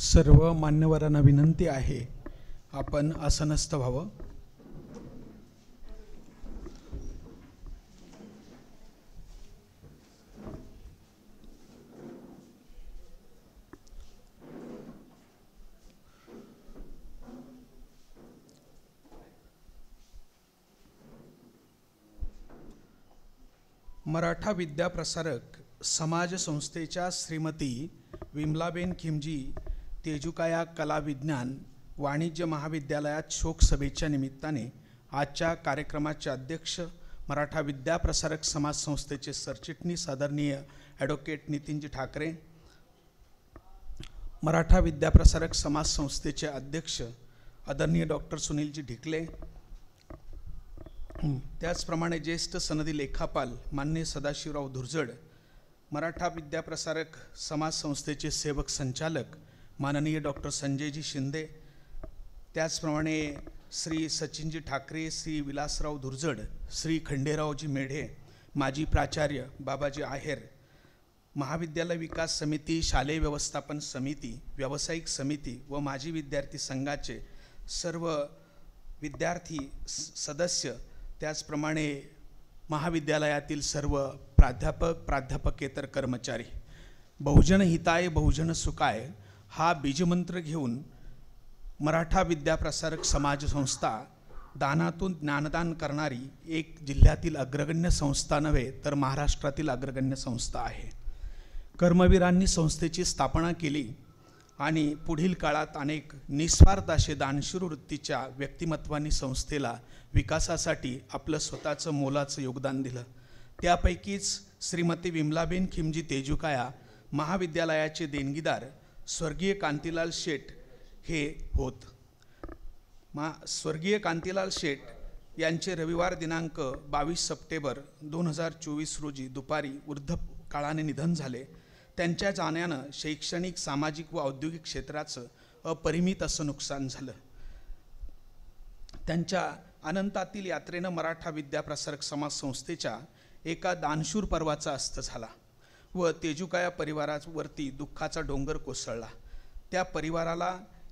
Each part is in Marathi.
सर्व मान्यवरांना विनंती आहे, आपण आसनस्थ व्हावं. मराठा विद्याप्रसारक समाज संस्थेच्या श्रीमती विमलाबेन खिमजी तेजुकाया कला विज्ञान वाणिज्य महाविद्यालयात शोकसभेच्या निमित्ताने आजच्या कार्यक्रमाचे अध्यक्ष मराठा विद्याप्रसारक समाज संस्थेचे सरचिटणीस आदरणीय ॲडव्होकेट नितीनजी ठाकरे, मराठा विद्याप्रसारक समाज संस्थेचे अध्यक्ष आदरणीय डॉक्टर सुनीलजी ढिकले, त्याचप्रमाणे ज्येष्ठ सनदी लेखापाल माननीय सदाशिवराव धुर्जड, मराठा विद्याप्रसारक समाज संस्थेचे सेवक संचालक माननीय डॉक्टर संजयजी शिंदे, त्याचप्रमाणे श्री सचिनजी ठाकरे, श्री विलासराव धुर्जड, श्री खंडेरावजी मेढे, माजी प्राचार्य बाबाजी आहेर, महाविद्यालय विकास समिती, शालेय व्यवस्थापन समिती, व्यावसायिक समिती व माजी विद्यार्थी संघाचे सर्व विद्यार्थी सदस्य, त्याचप्रमाणे महाविद्यालयातील सर्व प्राध्यापक प्राध्यापकेतर कर्मचारी, बहुजन हिताय बहुजन सुखाय हा बीजमंत्र घेऊन मराठा विद्याप्रसारक समाज संस्था दानातून ज्ञानदान करणारी एक जिल्ह्यातील अग्रगण्य संस्था नव्हे तर महाराष्ट्रातील अग्रगण्य संस्था आहे. कर्मवीरांनी संस्थेची स्थापना केली आणि पुढील काळात अनेक निस्वार्थ असे दानशूर वृत्तीच्या व्यक्तिमत्वांनी संस्थेला विकासासाठी आपलं स्वतःचं मोलाचं योगदान दिलं. त्यापैकीच श्रीमती विमलाबेन खिमजी तेजुकाया महाविद्यालयाचे देणगीदार स्वर्गीय कांतीलाल शेठ हे होत. स्वर्गीय कांतीलाल शेठ यांचे रविवार दिनांक 22 सप्टेंबर 2024 रोजी दुपारी वृद्धकाळाने निधन झाले. त्यांच्या जाण्यानं शैक्षणिक, सामाजिक व औद्योगिक क्षेत्राचं अपरिमित असं नुकसान झालं. त्यांच्या अनंतातील यात्रेनं मराठा विद्याप्रसारक समाज संस्थेच्या एका दानशूर पर्वाचा अस्त झाला व तेजुकाया परिवारावरती दुःखाचा डोंगर कोसळला. त्या परिवाराला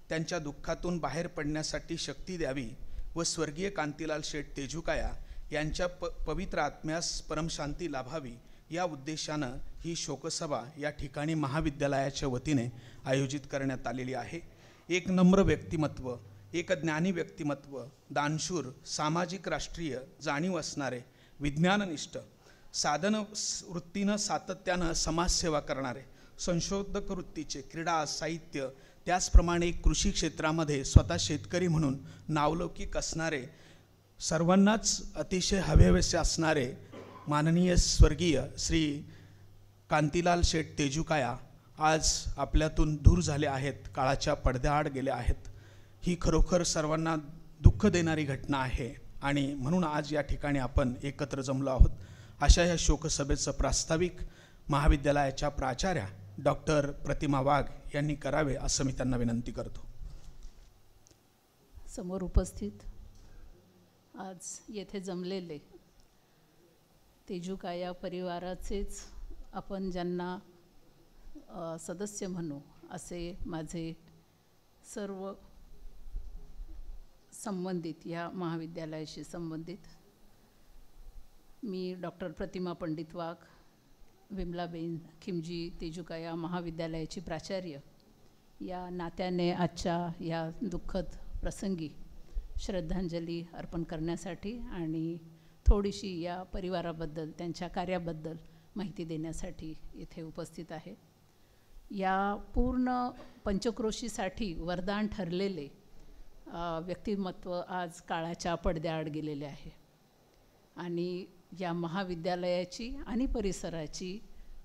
त्यांच्या दुःखातून बाहेर पडण्यासाठी शक्ती द्यावी व स्वर्गीय कांतीलाल शेठ तेजुकाया यांच्या पवित्र आत्म्यास परमशांती लाभावी या उद्देशानं ही शोकसभा या ठिकाणी महाविद्यालयाच्या वतीने आयोजित करण्यात आलेली आहे. एक नम्र व्यक्तिमत्व, एक ज्ञानी व्यक्तिमत्व, दानशूर, सामाजिक राष्ट्रीय जाणीव असणारे, विज्ञाननिष्ठ, साधन वृत्तीनं सातत्यानं समाजसेवा करणारे, संशोधक वृत्तीचे, क्रीडा, साहित्य, त्याचप्रमाणे कृषी क्षेत्रामध्ये स्वतः शेतकरी म्हणून नावलौकिक असणारे, सर्वांनाच अतिशय हवेहवेसे असणारे माननीय स्वर्गीय श्री कांतीलाल शेठ तेजुकाया आज आपल्यातून दूर झाले आहेत, काळाच्या पडद्याआड गेले आहेत. ही खरोखर सर्वांना दुःख देणारी घटना आहे आणि म्हणून आज या ठिकाणी आपण एकत्र जमलो आहोत. अशा या शोकसभेचं प्रास्ताविक महाविद्यालयाच्या प्राचार्या डॉक्टर प्रतिमा वाघ यांनी करावे असं मी त्यांना विनंती करतो. समोर उपस्थित आज येथे जमलेले तेजुकाया परिवाराचेच आपण ज्यांना सदस्य म्हणू असे माझे सर्व संबंधित, या महाविद्यालयाशी संबंधित, मी डॉक्टर प्रतिमा पंडित वाघ, विमलाबेन खिमजी तेजुकाया महाविद्यालयाची प्राचार्य, या नात्याने आजच्या या दुःखद प्रसंगी श्रद्धांजली अर्पण करण्यासाठी आणि थोडीशी या परिवाराबद्दल, त्यांच्या कार्याबद्दल माहिती देण्यासाठी इथे उपस्थित आहे. या पूर्ण पंचक्रोशीसाठी वरदान ठरलेले व्यक्तिमत्व आज काळाच्या पडद्याआड गेलेले आहे आणि या महाविद्यालयाची आणि परिसराची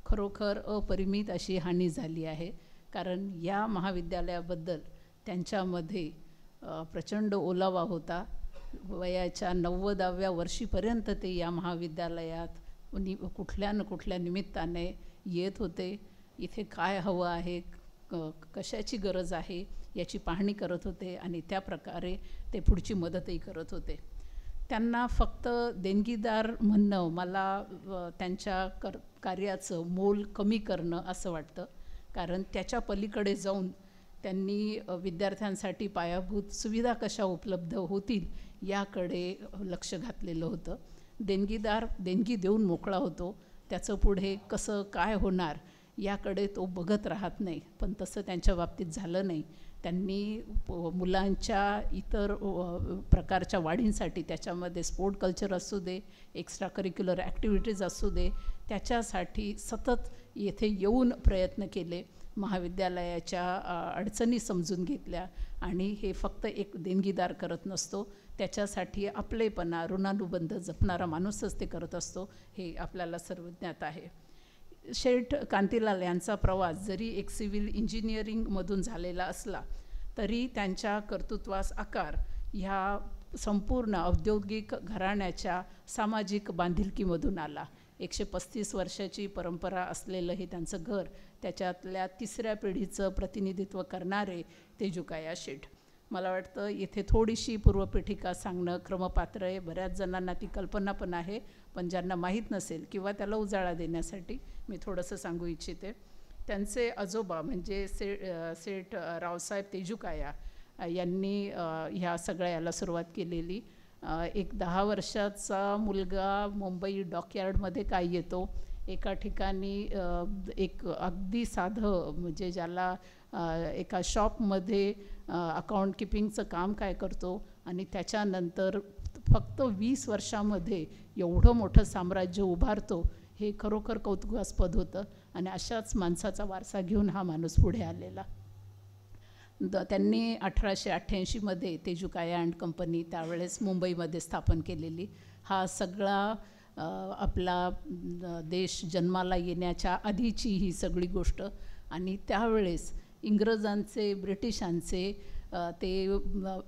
खरोखर अपरिमित अशी हानी झाली आहे. कारण या महाविद्यालयाबद्दल त्यांच्यामध्ये प्रचंड ओलावा होता. वयाच्या 90व्या वर्षीपर्यंत ते या महाविद्यालयात कुठल्या न कुठल्या निमित्ताने येत होते. इथे काय हवं आहे, कशाची गरज आहे याची पाहणी करत होते आणि त्या प्रकारे ते पुढची मदतही करत होते. त्यांना फक्त देणगीदार म्हणणं मला त्यांच्या कार्याचं मोल कमी करणं असं वाटतं. कारण त्याच्या पलीकडे जाऊन त्यांनी विद्यार्थ्यांसाठी पायाभूत सुविधा कशा उपलब्ध होतील याकडे लक्ष घातलेलं होतं. देणगीदार देणगी देऊन मोकळा होतो, त्याचं पुढे कसं काय होणार याकडे तो बघत राहत नाही, पण तसं त्यांच्या बाबतीत झालं नाही. त्यांनी मुलांच्या इतर प्रकारच्या वाढींसाठी, त्याच्यामध्ये स्पोर्ट कल्चर असू दे, एक्स्ट्रा करिक्युलर ॲक्टिव्हिटीज असू दे, त्याच्यासाठी सतत येथे येऊन प्रयत्न केले, महाविद्यालयाच्या अडचणी समजून घेतल्या. आणि हे फक्त एक देणगीदार करत नसतो, त्याच्यासाठी आपलेपणा, ऋणानुबंध जपणारा माणूसच ते करत असतो, हे आपल्याला सर्व ज्ञात आहे. शेठ कांतीलाल यांचा प्रवास जरी एक सिव्हिल इंजिनिअरिंगमधून झालेला असला तरी त्यांच्या कर्तृत्वास आकार ह्या संपूर्ण औद्योगिक घराण्याच्या सामाजिक बांधिलकीमधून आला. 135 वर्षाची परंपरा असलेलं हे त्यांचं घर, त्याच्यातल्या 3ऱ्या पिढीचं प्रतिनिधित्व करणारे तेजुकाया शेठ. मला वाटतं येथे थोडीशी पूर्वपीठिका सांगणं क्रमपात्र आहे. बऱ्याच जणांना ती कल्पना पण आहे, पण ज्यांना माहीत नसेल किंवा त्याला उजाळा देण्यासाठी मी थोडंसं सांगू इच्छिते. त्यांचे आजोबा म्हणजे सेठ रावसाहेब तेजुकाया यांनी ह्या सगळ्या याला सुरुवात केलेली. एक 10 वर्षाचा मुलगा मुंबई डॉकयार्डमध्ये काय येतो, एका ठिकाणी एक अगदी साधं म्हणजे ज्याला एका शॉपमध्ये अकाउंट किपिंगचं काम काय करतो, आणि त्याच्यानंतर फक्त 20 वर्षामध्ये एवढं मोठं साम्राज्य उभारतो, हे खरोखर कौतुकास्पद होतं. आणि अशाच माणसाचा वारसा घेऊन हा माणूस पुढे आलेला. त्यांनी 1888मध्ये तेजुकाया अँड कंपनी त्यावेळेस मुंबईमध्ये स्थापन केलेली. हा सगळा आपला देश जन्माला येण्याच्या आधीची ही सगळी गोष्ट. आणि त्यावेळेस इंग्रजांचे, ब्रिटिशांचे ते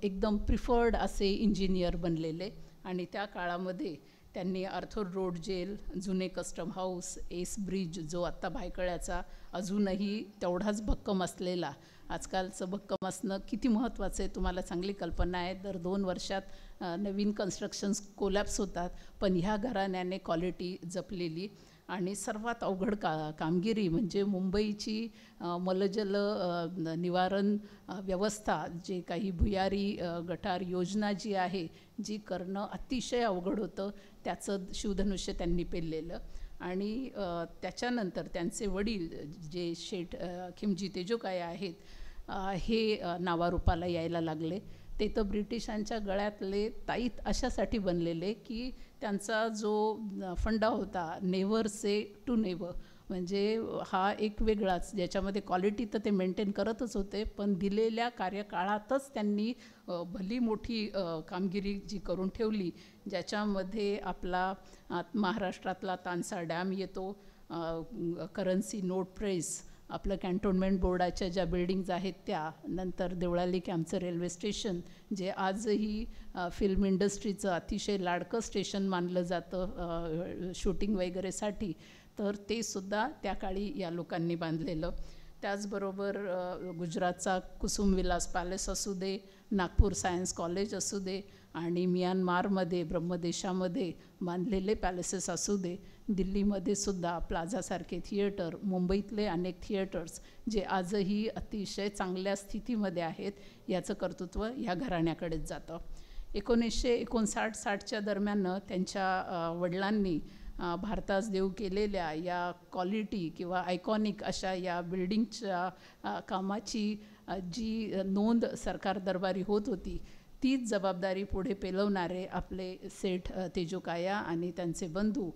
एकदम प्रिफर्ड असे इंजिनियर बनलेले. आणि त्या काळामध्ये त्यांनी आर्थर रोड जेल, जुने कस्टम हाऊस, एस ब्रिज जो आत्ता भायखळ्याचा अजूनही तेवढाच भक्कम असलेला, आजकालचं भक्कम असणं किती महत्त्वाचं आहे तुम्हाला चांगली कल्पना आहे. दर 2 वर्षात नवीन कन्स्ट्रक्शन्स कोलॅप्स होतात, पण ह्या घराण्याने क्वालिटी जपलेली. आणि सर्वात अवघड कामगिरी म्हणजे मुंबईची मलजल निवारण व्यवस्था, जे काही भुयारी गटार योजना जी आहे, जी करणं अतिशय अवघड होतं, त्याचं शिवधनुष्य त्यांनी पेललेलं. आणि त्याच्यानंतर त्यांचे वडील जे शेठ खिमजी तेजुकाया आहेत, हे नावारूपाला यायला लागले. ते तर ब्रिटिशांच्या गळ्यातले ताईत अशासाठी बनलेले की त्यांचा जो फंडा होता, नेव्हर से टू नेव्हर, म्हणजे हा एक वेगळाच, ज्याच्यामध्ये क्वालिटी तर ते मेंटेन करतच होते, पण दिलेल्या कार्यकाळातच त्यांनी भली मोठी कामगिरी जी करून ठेवली, ज्याच्यामध्ये आपला महाराष्ट्रातला तानसा डॅम येतो, करन्सी नोट प्रेस, आपलं कॅन्टोन्मेंट बोर्डाच्या ज्या बिल्डिंग्ज आहेत त्या, नंतर देवळाली कॅम्पचं रेल्वे स्टेशन, जे आजही फिल्म इंडस्ट्रीचं अतिशय लाडकं स्टेशन मानलं जातं शूटिंग वगैरेसाठी, तर ते सुद्धा त्या काळी या लोकांनी बांधलेलं. त्याचबरोबर गुजरातचा कुसुम विलास पॅलेस असू दे, नागपूर सायन्स कॉलेज असू दे, आणि म्यानमारमध्ये ब्रह्मदेशामध्ये बांधलेले पॅलेसेस असू दे, दिल्लीमध्ये सुद्धा प्लाझासारखे थिएटर, मुंबईतले अनेक थिएटर्स जे आजही अतिशय चांगल्या स्थितीमध्ये आहेत, याचं कर्तृत्व ह्या घराण्याकडेच जातं. 1959-60च्या दरम्यान त्यांच्या वडिलांनी भारतास देऊ केलेल्या या क्वालिटी किंवा आयकॉनिक अशा या बिल्डिंगच्या कामाची जी नोंद सरकार दरबारी होत होती, तीच जबाबदारी पुढे पेलवणारे आपले सेठ तेजुकाया आणि त्यांचे बंधू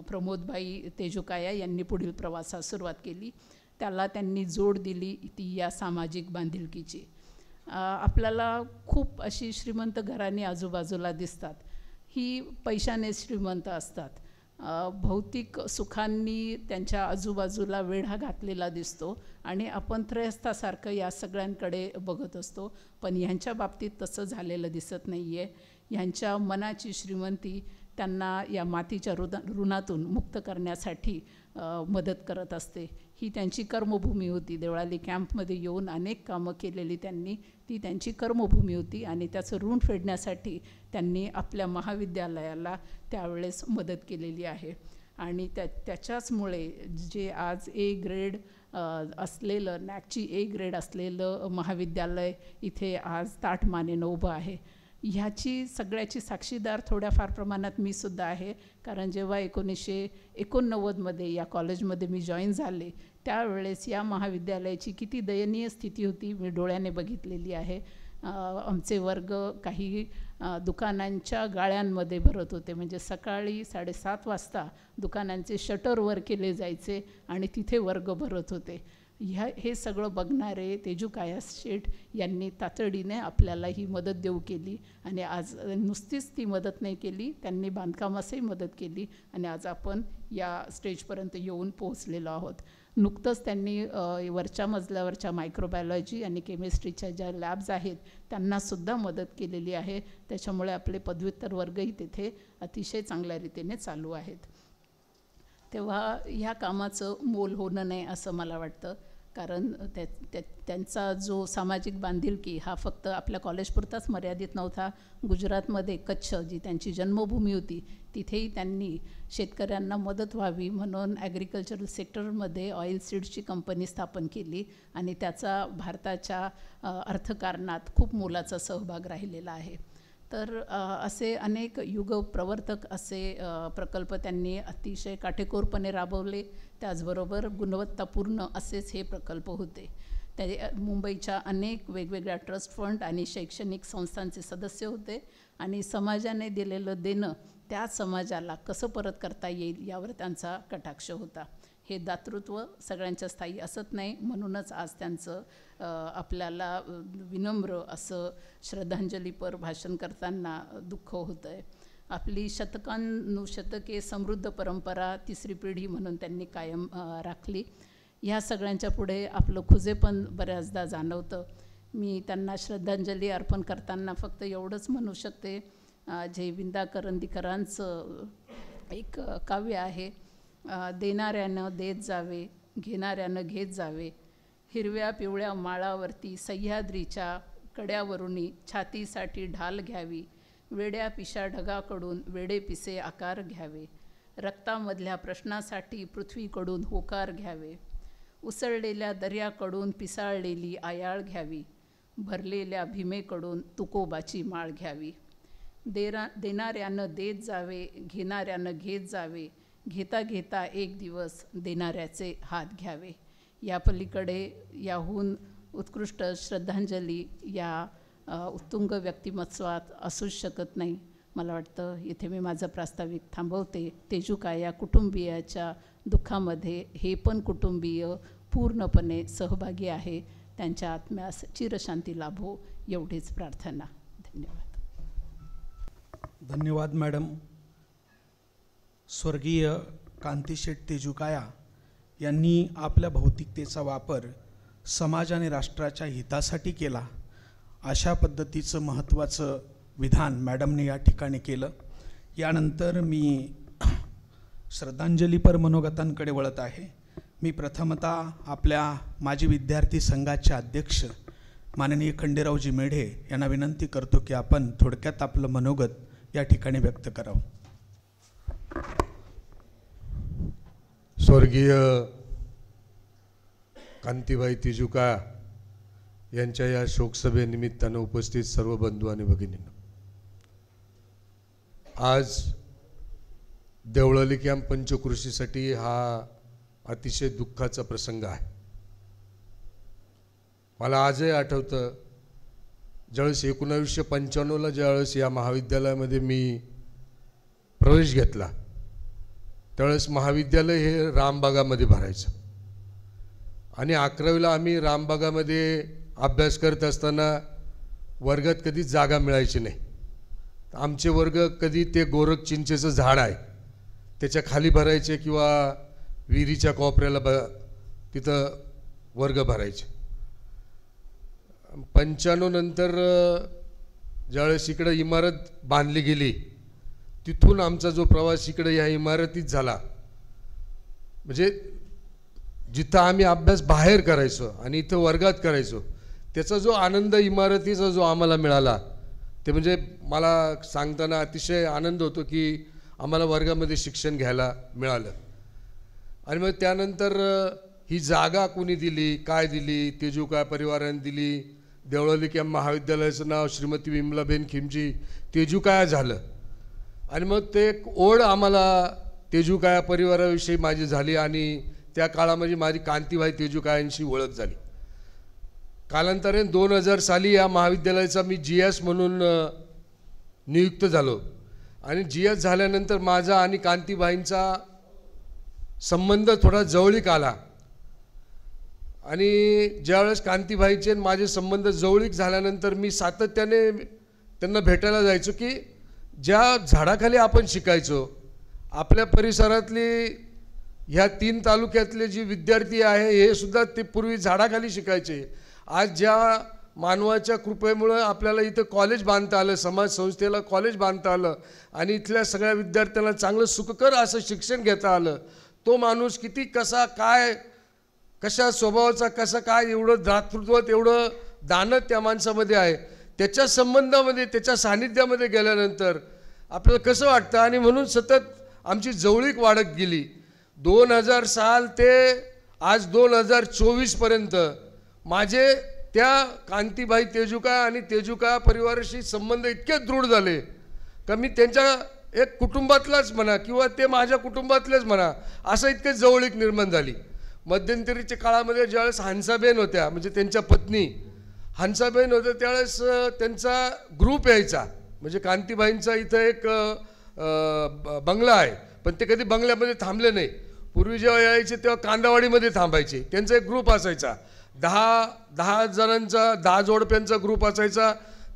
प्रमोदभाई तेजुकाया यांनी पुढील प्रवासास सुरुवात केली. त्याला त्यांनी जोड दिली ती या सामाजिक बांधिलकीची. आपल्याला खूप अशी श्रीमंत घराणी आजूबाजूला दिसतात, ही पैशाने श्रीमंत असतात, भौतिक सुखांनी त्यांच्या आजूबाजूला वेढा घातलेला दिसतो आणि आपण त्रयस्थासारखं या सगळ्यांकडे बघत असतो, पण ह्यांच्या बाबतीत तसं झालेलं दिसत नाही आहे. ह्यांच्या मनाची श्रीमंती त्यांना या मातीच्या ऋणातून मुक्त करण्यासाठी मदत करत असते. ही त्यांची कर्मभूमी होती. देवळाली कॅम्पमध्ये येऊन अनेक कामं केलेली त्यांनी, ती त्यांची कर्मभूमी होती आणि त्याचं ऋण फेडण्यासाठी त्यांनी आपल्या महाविद्यालयाला त्यावेळेस मदत केलेली आहे. आणि त्याच्याचमुळे जे आज ए ग्रेड असलेलं नॅकची ए ग्रेड असलेलं महाविद्यालय इथे आज ताठमानेनं उभं आहे. ह्याची सगळ्याची साक्षीदार थोड्याफार प्रमाणात मी सुद्धा आहे, कारण जेव्हा 1989मध्ये या कॉलेजमध्ये मी जॉईन झाले त्यावेळेस या महाविद्यालयाची किती दयनीय स्थिती होती मी डोळ्याने बघितलेली आहे. आमचे वर्ग काही दुकानांच्या गाळ्यांमध्ये भरत होते, म्हणजे सकाळी 7:30 वाजता दुकानांचे शटर वर केले जायचे आणि तिथे वर्ग भरत होते. हे सगळं बघणारे तेजूकाया शेठ यांनी तातडीने आपल्याला ही मदत देऊ केली आणि आज नुसतीच ती मदत नाही केली, त्यांनी बांधकामासही मदत केली आणि आज आपण या स्टेजपर्यंत येऊन पोहोचलेलो आहोत. नुकतंच त्यांनी वरच्या मजल्यावरच्या मायक्रोबायोलॉजी आणि केमिस्ट्रीच्या ज्या लॅब्स आहेत त्यांनासुद्धा मदत केलेली आहे. त्याच्यामुळे आपले पदव्युत्तर वर्गही तिथे अतिशय चांगल्या रीतीने चालू आहेत. तेव्हा ह्या कामाचं मोल होणं नाही असं मला वाटतं, कारण त्यांचा जो सामाजिक बांधिलकी हा फक्त आपल्या कॉलेजपुरताच मर्यादित नव्हता. गुजरातमध्ये कच्छ जी त्यांची जन्मभूमी होती तिथेही त्यांनी शेतकऱ्यांना मदत व्हावी म्हणून ॲग्रिकल्चरल सेक्टरमध्ये ऑइल सीड्सची कंपनी स्थापन केली आणि त्याचा भारताच्या अर्थकारणात खूप मोलाचा सहभाग राहिलेला आहे. तर असे अनेक युगप्रवर्तक असे प्रकल्प त्यांनी अतिशय काटेकोरपणे राबवले. त्याचबरोबर गुणवत्तापूर्ण असेच हे प्रकल्प होते. ते मुंबईच्या अनेक वेगवेगळ्या ट्रस्ट फंड आणि शैक्षणिक संस्थांचे सदस्य होते आणि समाजाने दिलेलं देणं त्या समाजाला कसं परत करता येईल यावर त्यांचा कटाक्ष होता. हे दातृत्व सगळ्यांच्या स्थायी असत नाही, म्हणूनच आज त्यांचं आपल्याला विनम्र असं श्रद्धांजलीपर भाषण करताना दुःख होतं आहे. आपली शतकानुशतके समृद्ध परंपरा तिसरी पिढी म्हणून त्यांनी कायम राखली. ह्या सगळ्यांच्या पुढे आपलं खुजेपण बऱ्याचदा जाणवतं. मी त्यांना श्रद्धांजली अर्पण करताना फक्त एवढंच म्हणू शकते, जे विंदा करंदीकरांचं एक काव्य आहे, देणाऱ्यानं देत जावे, घेणाऱ्यानं घेत जावे, हिरव्या पिवळ्या माळावरती सह्याद्रीच्या कड्यावरुनी छातीसाठी ढाल घ्यावी, वेड्या पिशा ढगाकडून वेडे पिसे आकार घ्यावे, रक्तामधल्या प्रश्नासाठी पृथ्वीकडून होकार घ्यावे, उसळलेल्या दर्याकडून पिसाळलेली आयाळ घ्यावी, भरलेल्या भीमेकडून तुकोबाची माळ घ्यावी, देणाऱ्यानं देत जावे, घेणाऱ्यानं घेत जावे, घेता घेता एक दिवस देणाऱ्याचे हात घ्यावे. या पलीकडे याहून उत्कृष्ट श्रद्धांजली या उत्तुंग व्यक्तिमत्वात असूच शकत नाही. मला वाटतं इथे मी माझं प्रास्ताविक थांबवते. तेजूकाया कुटुंबियाच्या दुःखामध्ये हे पण कुटुंबीय पूर्णपणे सहभागी आहे. त्यांच्या आत्म्यास चिरशांती लाभो एवढीच प्रार्थना. धन्यवाद. धन्यवाद मॅडम. स्वर्गीय कांतीशेठ तेजूकाया यांनी आपल्या भौतिकतेचा वापर समाज आणि राष्ट्राच्या हितासाठी केला. अशा पद्धतीचं महत्त्वाचं विधान मॅडमने या ठिकाणी केलं. यानंतर मी श्रद्धांजलीपर मनोगतांकडे वळत आहे. मी प्रथमतः आपल्या माजी विद्यार्थी संघाचे अध्यक्ष माननीय खंडेरावजी मेढे यांना विनंती करतो की आपण थोडक्यात आपलं मनोगत या ठिकाणी व्यक्त करावं. स्वर्गीय कांतीबाई तेजूकाया यांच्या या शोकसभेनिमित्तानं उपस्थित सर्व बंधू आणि भगिनींनो, आज देवळाली कॅम्प पंचकृषीसाठी हा अतिशय दुःखाचा प्रसंग आहे. मला आजही आठवतं, ज्यावेळेस 1995ला ज्यावेळेस या महाविद्यालयामध्ये मी प्रवेश घेतला त्यावेळेस महाविद्यालय हे रामबागामध्ये भरायचं आणि 11वीला आम्ही रामबागामध्ये अभ्यास करत असताना वर्गात कधी जागा मिळायची नाही. आमचे वर्ग कधी ते गोरख चिंचेचं झाड आहे त्याच्या खाली भरायचे किंवा विहिरीच्या कोपऱ्याला तिथं वर्ग भरायचे. 95 नंतर ज्यावेळेस इकडं इमारत बांधली गेली तिथून आमचा जो प्रवास इकडे या इमारतीत झाला, म्हणजे जिथं आम्ही अभ्यास बाहेर करायचो आणि इथं वर्गात करायचो त्याचा जो आनंद इमारतीचा जो आम्हाला मिळाला ते म्हणजे मला सांगताना अतिशय आनंद होतो की आम्हाला वर्गामध्ये शिक्षण घ्यायला मिळालं. आणि मग त्यानंतर ही जागा कोणी दिली, काय दिली, तेजूकाया परिवाराने दिली. देवळाली कॅम्प महाविद्यालयाचं नाव श्रीमती विमलाबेन खिमजी तेजूकाया झालं. आणि मग ते एक ओढ आम्हाला तेजूकाया परिवाराविषयी माझी झाली आणि त्या काळामध्ये माझी कांतीबाई तेजूकायांशी ओळख झाली. कालांतराने 2000 साली या महाविद्यालयाचा मी GS म्हणून नियुक्त झालो. आणि GS झाल्यानंतर माझा आणि कांतीबाईंचा संबंध थोडा जवळीक आला. आणि ज्यावेळेस कांतीबाईचे माझे संबंध जवळीक झाल्यानंतर मी सातत्याने त्यांना भेटायला जायचो की ज्या झाडाखाली आपण शिकायचो, आपल्या परिसरातली ह्या 3 तालुक्यातले जे विद्यार्थी आहे हे सुद्धा ते पूर्वी झाडाखाली शिकायचे. आज ज्या मानवाच्या कृपेमुळे आपल्याला इथं कॉलेज बांधता आलं, समाज संस्थेला कॉलेज बांधता आलं आणि इथल्या सगळ्या विद्यार्थ्यांना चांगलं सुखकर असं शिक्षण घेता आलं, तो माणूस किती कसा काय कशा स्वभावाचा कसा काय एवढं दातृत्व एवढं दानत त्या माणसामध्ये आहे, त्याच्या संबंधामध्ये त्याच्या सानिध्यामध्ये गेल्यानंतर आपल्याला कसं वाटतं. आणि म्हणून सतत आमची जवळीक वाढत गेली. 2000 साल ते आज 2024पर्यंत माझे त्या कांतीबाई तेजूकाया आणि तेजूकाया परिवाराशी संबंध इतके दृढ झाले का मी त्यांच्या एक कुटुंबातलाच म्हणा किंवा ते माझ्या कुटुंबातलेच म्हणा असं इतके जवळीक निर्माण झाली. मध्यंतरीच्या काळामध्ये ज्यावेळेस हंसाबेन होत्या, म्हणजे त्यांच्या पत्नी हंसाबेन होत्या, त्यावेळेस त्यांचा ग्रुप यायचा. म्हणजे कांतीबाईंचा इथं एक बंगला आहे, पण ते कधी बंगल्यामध्ये थांबले नाही. पूर्वी जेव्हा यायचे तेव्हा कांदावाडीमध्ये थांबायचे. त्यांचा एक ग्रुप असायचा, 10 जणांचा, 10 जोडप्यांचा ग्रुप असायचा.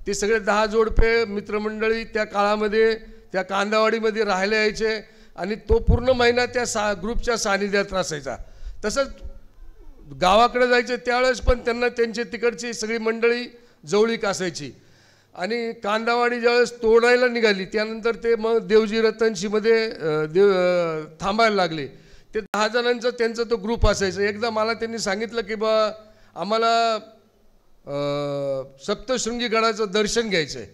ते सगळे 10 जोडपे मित्रमंडळी त्या काळामध्ये त्या कांदावाडीमध्ये राहायला यायचे आणि तो पूर्ण महिना त्या ग्रुपच्या सानिध्यात असायचा. तसंच गावाकडे जायचे त्यावेळेस पण त्यांना त्यांची तिकडची सगळी मंडळी जवळीक असायची. आणि कांदावाडी ज्यावेळेस तोडायला निघाली त्यानंतर ते मग देवजी रतनशीमध्ये थांबायला लागले. ते 10 जणांचा त्यांचा तो ग्रुप असायचा. एकदा मला त्यांनी सांगितलं की बा आम्हाला सप्तशृंगी गडाचं दर्शन घ्यायचं आहे.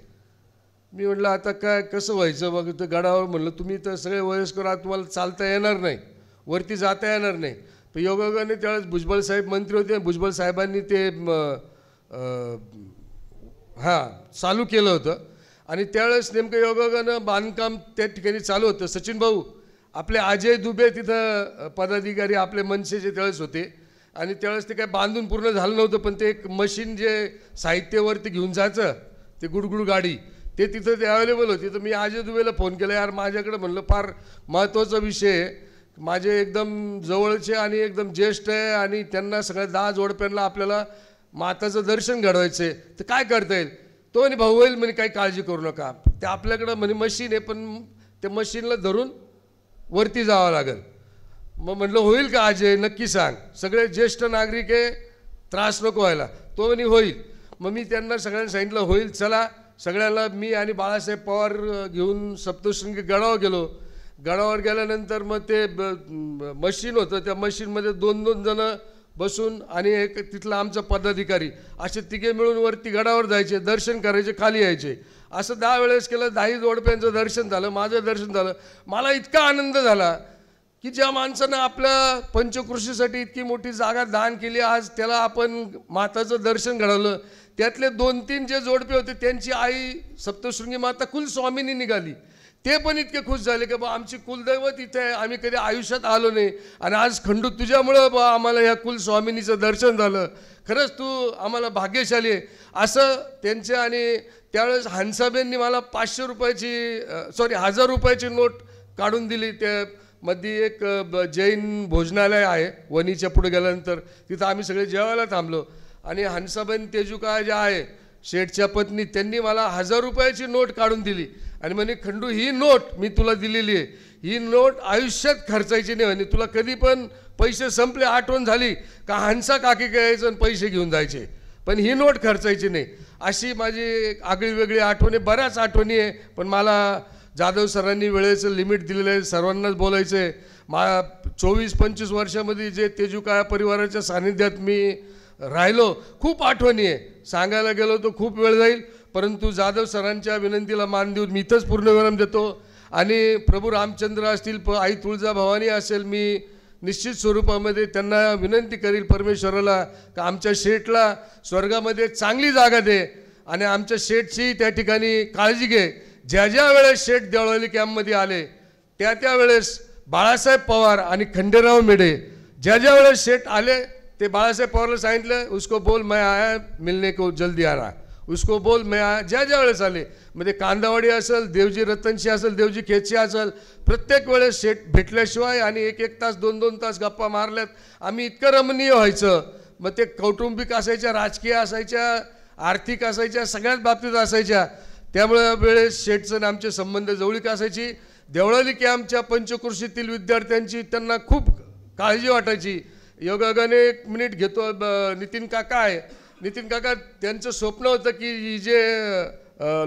मी म्हटलं आता काय कसं व्हायचं बघ, तर गडावर म्हणलं तुम्ही तर सगळे वयस्कर आहात, तुम्हाला चालता येणार नाही, वरती जाता येणार नाही. तर योगायोगाने त्यावेळेस भुजबळ साहेब मंत्री होते, भुजबळ साहेबांनी ते चालू केलं होतं. आणि त्यावेळेस नेमकं योगायोगानं बांधकाम त्या ठिकाणी चालू होतं. सचिन भाऊ आपले अजय दुबे तिथं पदाधिकारी आपले मनसेचे त्यावेळेस होते आणि त्यावेळेस ते काय बांधून पूर्ण झालं नव्हतं, पण ते एक मशीन जे साहित्यावरती घेऊन जायचं ते गुडगुड गाडी ते तिथं ते अवेलेबल होती. तर मी अजय दुबेला फोन केला, यार माझ्याकडे म्हणलं फार महत्त्वाचा विषय, माझे एकदम जवळचे आणि एकदम ज्येष्ठ आहे आणि त्यांना सगळ्या 10 जोडप्यांना आपल्याला माताचं दर्शन घडवायचं आहे, तर काय करता येईल. तो म्हणे भाऊ होईल म्हणे, काही काळजी करू नका, ते आपल्याकडं म्हणे मशीन आहे, पण त्या मशीनला धरून वरती जावं लागेल. मग म्हटलं होईल का अजय, नक्की सांग, सगळे ज्येष्ठ नागरिक आहे, त्रास नको व्हायला. तो म्हणे होईल. मग मी त्यांना सगळ्यांना सांगितलं होईल, चला. सगळ्याला मी आणि बाळासाहेब पवार घेऊन सप्तशृंगी गडावर गेलो. गडावर गेल्यानंतर मग ते मशीन होतं, त्या मशीनमध्ये 2-2 जणं बसून आणि एक तिथला आमचा पदाधिकारी असे तिघे मिळून वरती गडावर जायचे, दर्शन करायचे, खाली यायचे. असं 10 वेळेस केलं. 10 जोडप्यांचं दर्शन झालं, माझं दर्शन झालं. मला इतका आनंद झाला की ज्या माणसानं आपल्या पंचकृषीसाठी इतकी मोठी जागा दान केली, आज त्याला आपण माताचं दर्शन घडवलं. त्यातले 2-3 जे जोडपे होते त्यांची आई सप्तशृंगी माता कुलस्वामिनी निघाली. ते पण इतके खुश झाले की बा आमची कुलदैवत इथे आहे, आम्ही कधी आयुष्यात आलो नाही आणि आज खंडू तुझ्यामुळं बा आम्हाला ह्या कुलस्वामिनीचं दर्शन झालं, खरंच तू आम्हाला भाग्यशाली आहे असं त्यांचे. आणि त्यावेळेस हंसाबेंनी मला 500 रुपयाची 1000 रुपयाची नोट काढून दिली. त्यामध्ये एक जैन भोजनालय आहे वणीच्या पुढे गेल्यानंतर, तिथं आम्ही सगळे जेवायला थांबलो. आणि हंसाबेन तेजूकाया ज्या आहे शेठच्या पत्नी, त्यांनी मला 1000 रुपयाची नोट काढून दिली आणि म्हणे खंडू ही नोट मी तुला दिलेली आहे, ही नोट आयुष्यात खर्चायची नाही म्हणे, तुला कधी पण पैसे संपले आठवण झाली का हंसा काकी यायचं आणि पैसे घेऊन जायचे, पण ही नोट खर्चायची नाही. अशी माझी आगळी वेगळी आठवणी, बऱ्याच आठवणी आहे. पण मला जाधव सरांनी वेळेचं लिमिट दिलेलं आहे, सर्वांनाच बोलायचं आहे. 24-25 वर्षामध्ये जे तेजूकाया परिवाराच्या सानिध्यात मी राहिलो, खूप आठवणी आहे. सांगायला गेलो तर खूप वेळ जाईल, परंतु जाधव सरांच्या विनंतीला मान देऊन मी इथंच पूर्ण विराम देतो. आणि प्रभू रामचंद्र असतील, आई तुळजाभवानी असेल, मी निश्चित स्वरूपामध्ये त्यांना विनंती करील परमेश्वराला का आमच्या शेठला स्वर्गामध्ये चांगली जागा दे आणि आमच्या शेठची त्या ठिकाणी काळजी घे. ज्या ज्या वेळेस शेठ देवळाली कॅम्पमध्ये आले त्या वेळेस बाळासाहेब पवार आणि खंडेराव मेढे ज्या ज्या वेळेस शेठ आले ते बाळासाहेब पवारला सांगितलं, उसको बोल मैं आया मिलने को जल्दी आ रहा, उसको बोल मैं आया. ज्या ज्या वेळेस आले, म्हणजे कांदावाडी असेल, देवजी रतनशी असेल, देवजी खेची असेल, प्रत्येक वेळेस शेठ भेटल्याशिवाय आणि एक तास 2 तास गप्पा मारल्यात आम्ही इतकं रमणीय व्हायचं. मग ते कौटुंबिक असायच्या, राजकीय असायच्या, आर्थिक असायच्या, सगळ्याच बाबतीत असायच्या. त्यामुळे वेळेस शेठचं आमचे संबंध जवळीक असायची. देवळाली कॅम्पच्या पंचक्रोशीतील विद्यार्थ्यांची त्यांना खूप काळजी वाटायची. योगायोगाने 1 मिनिट घेतो, नितीन काका आहे, नितीन काका त्यांचं स्वप्न होतं की ही जे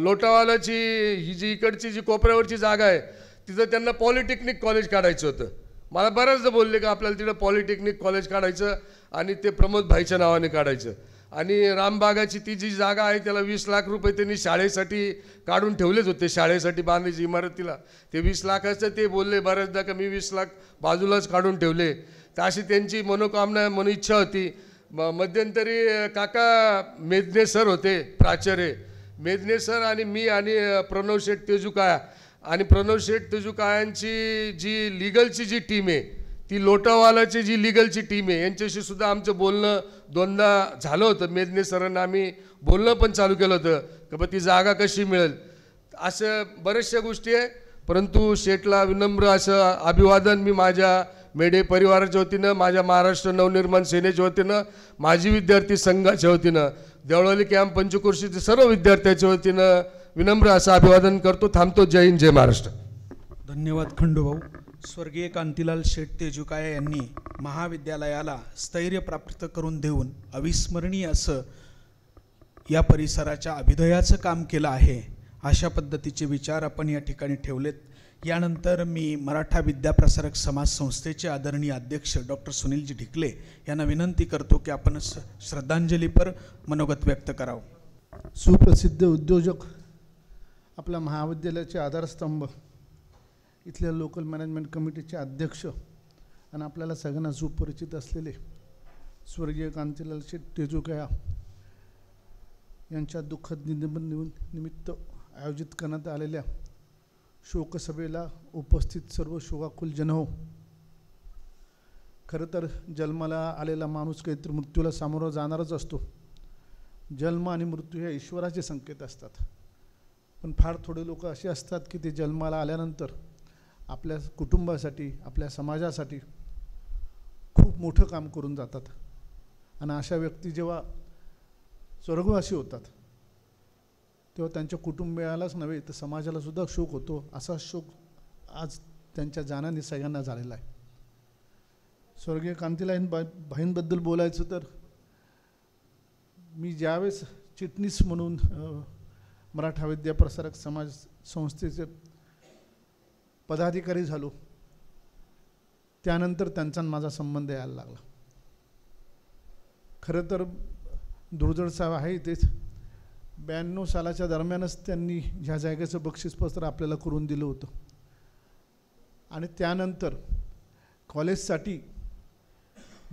लोटावालाची ही जी इकडची जी कोपऱ्यावरची जागा आहे तिथं त्यांना पॉलिटेक्निक कॉलेज काढायचं होतं. मला बऱ्याचदा बोलले का आपल्याला तिथं पॉलिटेक्निक कॉलेज काढायचं आणि ते प्रमोद भाईच्या नावाने काढायचं. आणि रामबागाची ती जी जागा आहे त्याला 20 लाख रुपये त्यांनी शाळेसाठी काढून ठेवलेच होते, शाळेसाठी बांधायची इमारतीला. ते 20 लाखाचं ते बोलले बऱ्याचदा का मी 20 लाख बाजूलाच काढून ठेवले. तर अशी त्यांची मनोकामना, इच्छा होती. मध्यंतरी काका मेदने सर होते प्राचार्य, मेदने सर आणि मी आणि प्रणव शेठ तेजुकाया, आणि प्रणव शेठ तेजुकायांची जी लिगलची जी टीम आहे ती लोटावालाची जी लिगलची टीम आहे यांच्याशी सुद्धा आमचं बोलणं 2दा झालं होतं. मेदने सरांना आम्ही बोलणं पण चालू केलं होतं की बा ती जागा कशी मिळेल. असं बऱ्याचशा गोष्टी आहे. परंतु शेठला विनम्र असं अभिवादन मी माझ्या मेढे परिवाराच्या वतीनं, माझ्या महाराष्ट्र नवनिर्माण सेनेच्या वतीनं, माजी विद्यार्थी संघाच्या वतीनं, देवळाली कॅम्प पंचक्रोशीतील सर्व विद्यार्थ्यांच्या वतीनं विनम्र असं अभिवादन करतो. थांबतो. जय हिंद, जय महाराष्ट्र. धन्यवाद खंडूभाऊ. स्वर्गीय कांतीलाल शेठ तेजुकाया यांनी महाविद्यालयाला स्थैर्य प्राप्त करून देऊन अविस्मरणीय असं या परिसराच्या अभ्युदयाचं काम केलं आहे. अशा पद्धतीचे विचार आपण या ठिकाणी ठेवलेत. यानंतर मी मराठा विद्याप्रसारक समाज संस्थेचे आदरणीय अध्यक्ष डॉक्टर सुनीलजी ढिकले यांना विनंती करतो की आपण श्रद्धांजलीपर मनोगत व्यक्त करावं. सुप्रसिद्ध उद्योजक, आपल्या महाविद्यालयाचे आधारस्तंभ, इथल्या लोकल मॅनेजमेंट कमिटीचे अध्यक्ष आणि आपल्याला सगळ्यांना सुपरिचित असलेले स्वर्गीय कांतीलाल शेठ तेजुकाया यांच्या दुःखद निमित्त आयोजित करण्यात आलेल्या शोकसभेला उपस्थित सर्व शोकाकुल जनहो. खरं तर जन्माला आलेला माणूस काहीतरी मृत्यूला सामोरं जाणारच असतो. जन्म आणि मृत्यू हे ईश्वराचे संकेत असतात. पण फार थोडे लोक असे असतात की ते जन्माला आल्यानंतर आपल्या कुटुंबासाठी, आपल्या समाजासाठी खूप मोठं काम करून जातात. आणि अशा व्यक्ती जेव्हा स्वर्गवासी होतात तेव्हा त्यांच्या कुटुंबियालाच नव्हे तर समाजाला सुद्धा शोक होतो. असा शोक आज त्यांच्या जाण्याने सगळ्यांना झालेला आहे. स्वर्गीय कांतीलाल भाईंबद्दल बोलायचं तर मी ज्यावेळेस चिटणीस म्हणून मराठा विद्याप्रसारक समाज संस्थेचे पदाधिकारी झालो त्यानंतर त्यांचा माझा संबंध यायला लागला. खरं तर दुर्दैव आहे तेच 92 सालाच्या दरम्यानच त्यांनी ह्या जागेचं बक्षीसपत्र आपल्याला करून दिलं होतं. आणि त्यानंतर कॉलेजसाठी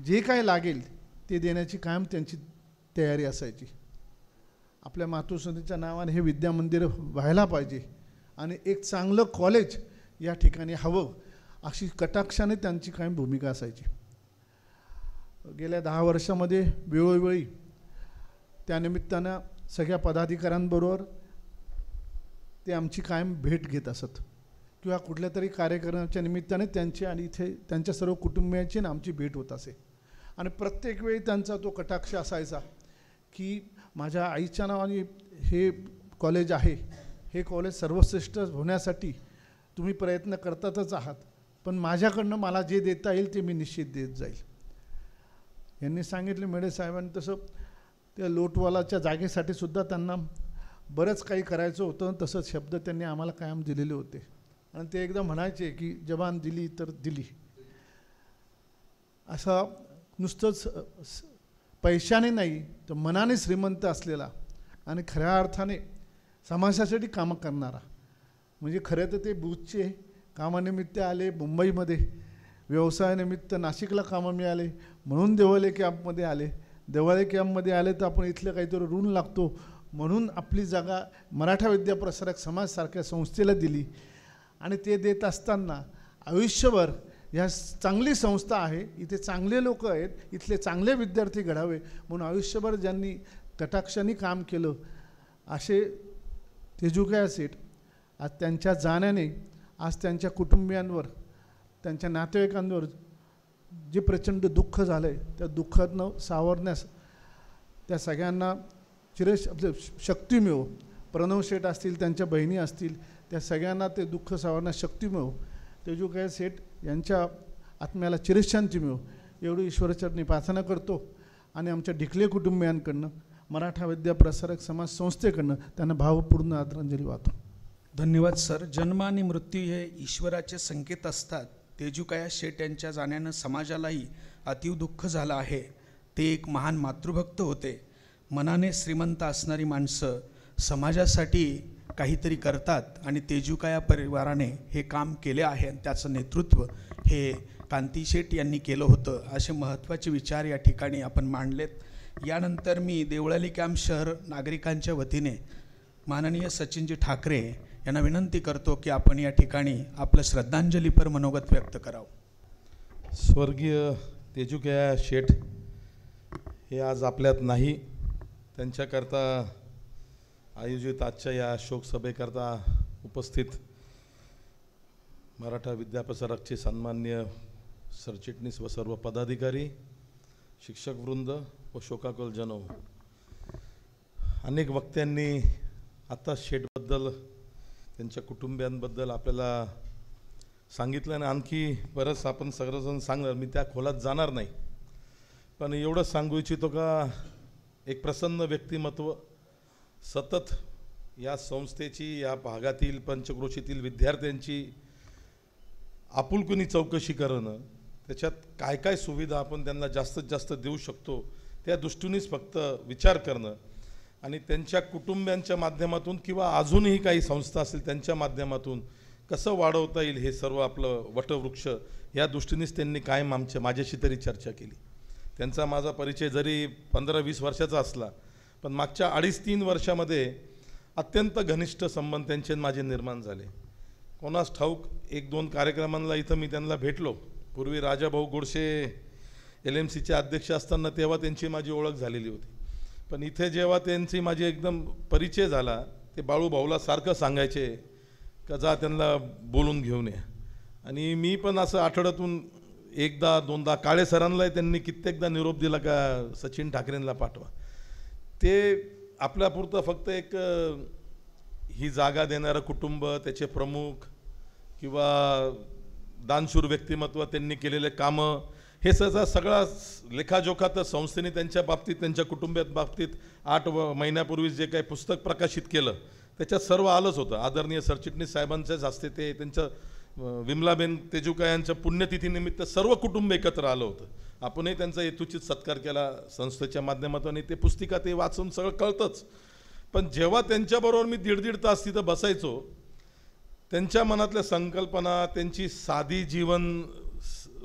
जे काय लागेल ते देण्याची कायम त्यांची तयारी असायची. आपल्या मातृसंस्थेच्या नावाने हे विद्यामंदिर व्हायला पाहिजे आणि एक चांगलं कॉलेज या ठिकाणी हवं अशी कटाक्षाने त्यांची कायम भूमिका असायची. गेल्या 10 वर्षामध्ये वेळोवेळी त्यानिमित्तानं सगळ्या पदाधिकाऱ्यांबरोबर ते आमची कायम भेट घेत असत किंवा कुठल्या तरी कार्यक्रमाच्या निमित्ताने त्यांची आणि इथे त्यांच्या सर्व कुटुंबियांची आमची भेट होत असे. आणि प्रत्येक वेळी त्यांचा तो कटाक्ष असायचा की माझ्या आईच्या नावाने हे कॉलेज आहे, हे कॉलेज सर्वश्रेष्ठ होण्यासाठी तुम्ही प्रयत्न करतातच आहात, पण माझ्याकडनं मला जे देता येईल ते मी निश्चित देत जाईल. यांनी सांगितले मेढे साहेबांनी तसं त्या लोटवालाच्या जागेसाठी सुद्धा त्यांना बरंच काही करायचं होतं. तसंच शब्द त्यांनी आम्हाला कायम दिलेले होते आणि ते एकदा म्हणायचे की जबान दिली तर दिली. असा नुसतंच पैशाने नाही तर मनाने श्रीमंत असलेला आणि खऱ्या अर्थाने समाजासाठी कामं करणारा म्हणजे खरं तर ते बूथचे कामानिमित्त आले मुंबईमध्ये, व्यवसायानिमित्त नाशिकला कामं मिळाले म्हणून देवाळे कॅम्पमध्ये आले. देवाळे कॅम्पमध्ये आले तर आपण इथलं काहीतरी ऋण लागतो म्हणून आपली जागा मराठा विद्याप्रसारक समाजसारख्या संस्थेला दिली. आणि ते देत असताना आयुष्यभर ह्या चांगली संस्था आहे, इथे चांगले लोक आहेत, इथले चांगले विद्यार्थी घडावे म्हणून आयुष्यभर ज्यांनी कटाक्षाने काम केलं असे तेजुकाया शेठ आज त्यांच्या जाण्याने आज त्यांच्या कुटुंबियांवर, त्यांच्या नातेवाईकांवर जे प्रचंड दुःख झालं आहे त्या दुःखातनं सावरण्यास त्या सगळ्यांना शक्ती मिळो. प्रणव शेठ असतील, त्यांच्या बहिणी असतील, त्या सगळ्यांना ते दुःख सावरण्यास शक्ती मिळो. तेजुकाया शेठ यांच्या आत्म्याला चिरशांती मिळो एवढी ईश्वरचरणी प्रार्थना करतो. आणि आमच्या ढिकले कुटुंबियांकडनं, मराठा विद्याप्रसारक समाज संस्थेकडनं त्यांना भावपूर्ण आदरांजली वाहतो. धन्यवाद सर. जन्म आणि मृत्यू हे ईश्वराचे संकेत असतात. तेजुकाया शेठ यांच्या जाण्यानं समाजालाही अतीव दुःख झालं आहे. ते एक महान मातृभक्त होते. मनाने श्रीमंत असणारी माणसं समाजासाठी काहीतरी करतात आणि तेजुकाया परिवाराने हे काम केले आहे आणि त्याचं नेतृत्व हे कांती शेठ यांनी केलं होतं. असे महत्त्वाचे विचार या ठिकाणी आपण मांडलेत. यानंतर मी देवळाली कॅम्प शहर नागरिकांच्या वतीने माननीय सचिनजी ठाकरे यांना विनंती करतो की आपण या ठिकाणी आपलं श्रद्धांजलीपर मनोगत व्यक्त करावं. स्वर्गीय तेजुकाया शेठ हे आज आपल्यात नाही. त्यांच्याकरता आयोजित आजच्या या शोकसभेकरता उपस्थित मराठा विद्याप्रसारकचे सन्माननीय सरचिटणीस व सर्व पदाधिकारी, शिक्षकवृंद व शोकाकुल जनो, अनेक वक्त्यांनी आता शेठबद्दल, त्यांच्या कुटुंबियांबद्दल आपल्याला सांगितलं आणि आणखी बरंच आपण सगळेजण सांगणार. मी त्या खोलात जाणार नाही, पण एवढंच सांगू इच्छितो का एक प्रसन्न व्यक्तिमत्व सतत या संस्थेची, या भागातील पंचक्रोशीतील विद्यार्थ्यांची आपुलकीने चौकशी करणं, त्याच्यात काय काय सुविधा आपण त्यांना जास्तीत जास्त देऊ शकतो त्या दृष्टीनेच फक्त विचार करणं आणि त्यांच्या कुटुंबियांच्या माध्यमातून किंवा अजूनही काही संस्था असतील त्यांच्या माध्यमातून कसं वाढवता येईल हे सर्व आपलं वटवृक्ष या दृष्टीनेच त्यांनी कायम माझ्याशी तरी चर्चा केली. त्यांचा माझा परिचय जरी 15-20 वर्षाचा असला पण मागच्या 2.5-3 वर्षामध्ये अत्यंत घनिष्ठ संबंध त्यांचे माझे निर्माण झाले. कोणास ठाऊक 1-2 कार्यक्रमांना इथं मी त्यांना भेटलो. पूर्वी राजाभाऊ गोडसे LMCचे अध्यक्ष असताना तेव्हा त्यांची माझी ओळख झालेली होती. पण इथे जेव्हा त्यांची माझी एकदम परिचय झाला ते बाळूभाऊला सारखं सांगायचे का जा त्यांना बोलून घेऊन या. आणि मी पण असं आठवड्यातून 1-2दा काळे सरांना त्यांनी कित्येकदा निरोप दिला का सचिन ठाकरेंना पाठवा. ते आपल्यापुरतं फक्त एक ही जागा देणारं कुटुंब, त्याचे प्रमुख किंवा दानशूर व्यक्तिमत्व, त्यांनी केलेले कामं, हे सगळा लेखाजोखा तर संस्थेने त्यांच्या बाबतीत, त्यांच्या कुटुंबात बाबतीत 8 महिन्यापूर्वी जे काही पुस्तक प्रकाशित केलं त्याच्यात सर्व आलंच होतं. आदरणीय सरचिटणीस साहेबांच्याच हस्ते ते त्यांचं विमलाबेन तेजुकायांच्या पुण्यतिथीनिमित्त सर्व कुटुंब एकत्र आलं होतं. आपणही त्यांचा यथोचित सत्कार केला संस्थेच्या माध्यमातून. ते पुस्तिका ते वाचून सगळं कळतंच. पण जेव्हा त्यांच्याबरोबर मी 1.5 तास तिथं बसायचो, त्यांच्या मनातल्या संकल्पना, त्यांची साधी जीवन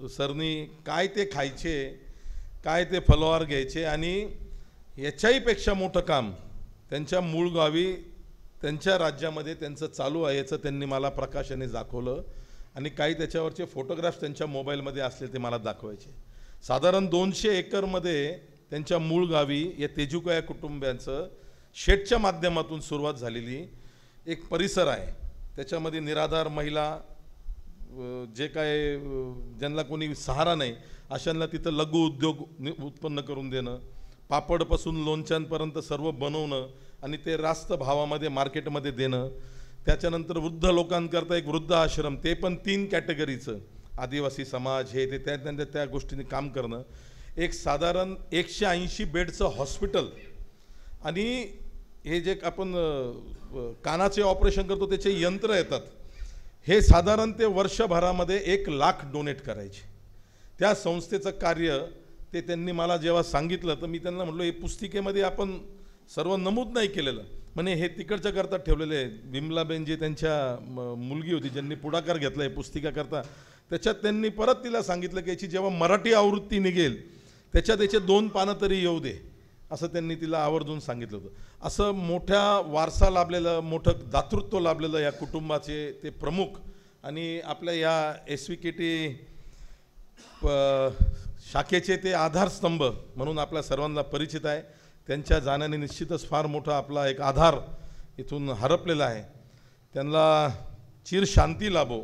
सरणी, काय ते खायचे, काय ते फलोहार घ्यायचे, आणि याच्याही पेक्षा मोठं काम त्यांच्या मूळ गावी, त्यांच्या राज्यामध्ये त्यांचं चालू आहे याचं त्यांनी मला प्रकाशाने दाखवलं. आणि काही त्याच्यावरचे फोटोग्राफ्स त्यांच्या मोबाईलमध्ये असले ते मला दाखवायचे. साधारण 200 एकरमध्ये त्यांच्या मूळ गावी या तेजुकाया कुटुंबियांचं शेठच्या माध्यमातून सुरुवात झालेली एक परिसर आहे. त्याच्यामध्ये निराधार महिला, जे काय ज्यांना कोणी सहारा नाही अशांना तिथं लघु उद्योग उत्पन्न करून देणं, पापडपासून लोणच्यांपर्यंत सर्व बनवणं आणि ते रास्त भावामध्ये मार्केटमध्ये देणं. त्याच्यानंतर वृद्ध लोकांकरता एक वृद्ध आश्रम, ते पण 3 कॅटेगरीचं, आदिवासी समाज हे ते त्या गोष्टींनी काम करणं. एक साधारण 180 बेडचं हॉस्पिटल, आणि हे जे आपण कानाचे ऑपरेशन करतो त्याचे यंत्र येतात, हे साधारण ते वर्षभरामध्ये 1 लाख डोनेट करायचे. त्या संस्थेचं कार्य ते त्यांनी मला जेव्हा सांगितलं तर मी त्यांना म्हटलं हे पुस्तिकेमध्ये आपण सर्व नमूद नाही केलेलं, म्हणे हे तिकडच्या करता ठेवलेले आहे. विमलाबेन जी त्यांच्या मुलगी होती ज्यांनी पुढाकार घेतला आहे पुस्तिका करता, त्याच्यात त्यांनी परत तिला सांगितलं की याची जेव्हा मराठी आवृत्ती निघेल त्याच्यात याचे 2 पानं तरी येऊ दे, असं त्यांनी तिला आवर्जून सांगितलं होतं. असं मोठ्या वारसा लाभलेलं, मोठं दातृत्व लाभलेलं या कुटुंबाचे ते प्रमुख आणि आपल्या या SVKT शाखेचे ते आधारस्तंभ म्हणून आपल्या सर्वांना परिचित आहे. त्यांच्या जाण्याने निश्चितच फार मोठा आपला एक आधार इथून हरपलेला आहे. त्यांना चिर शांती लाभो.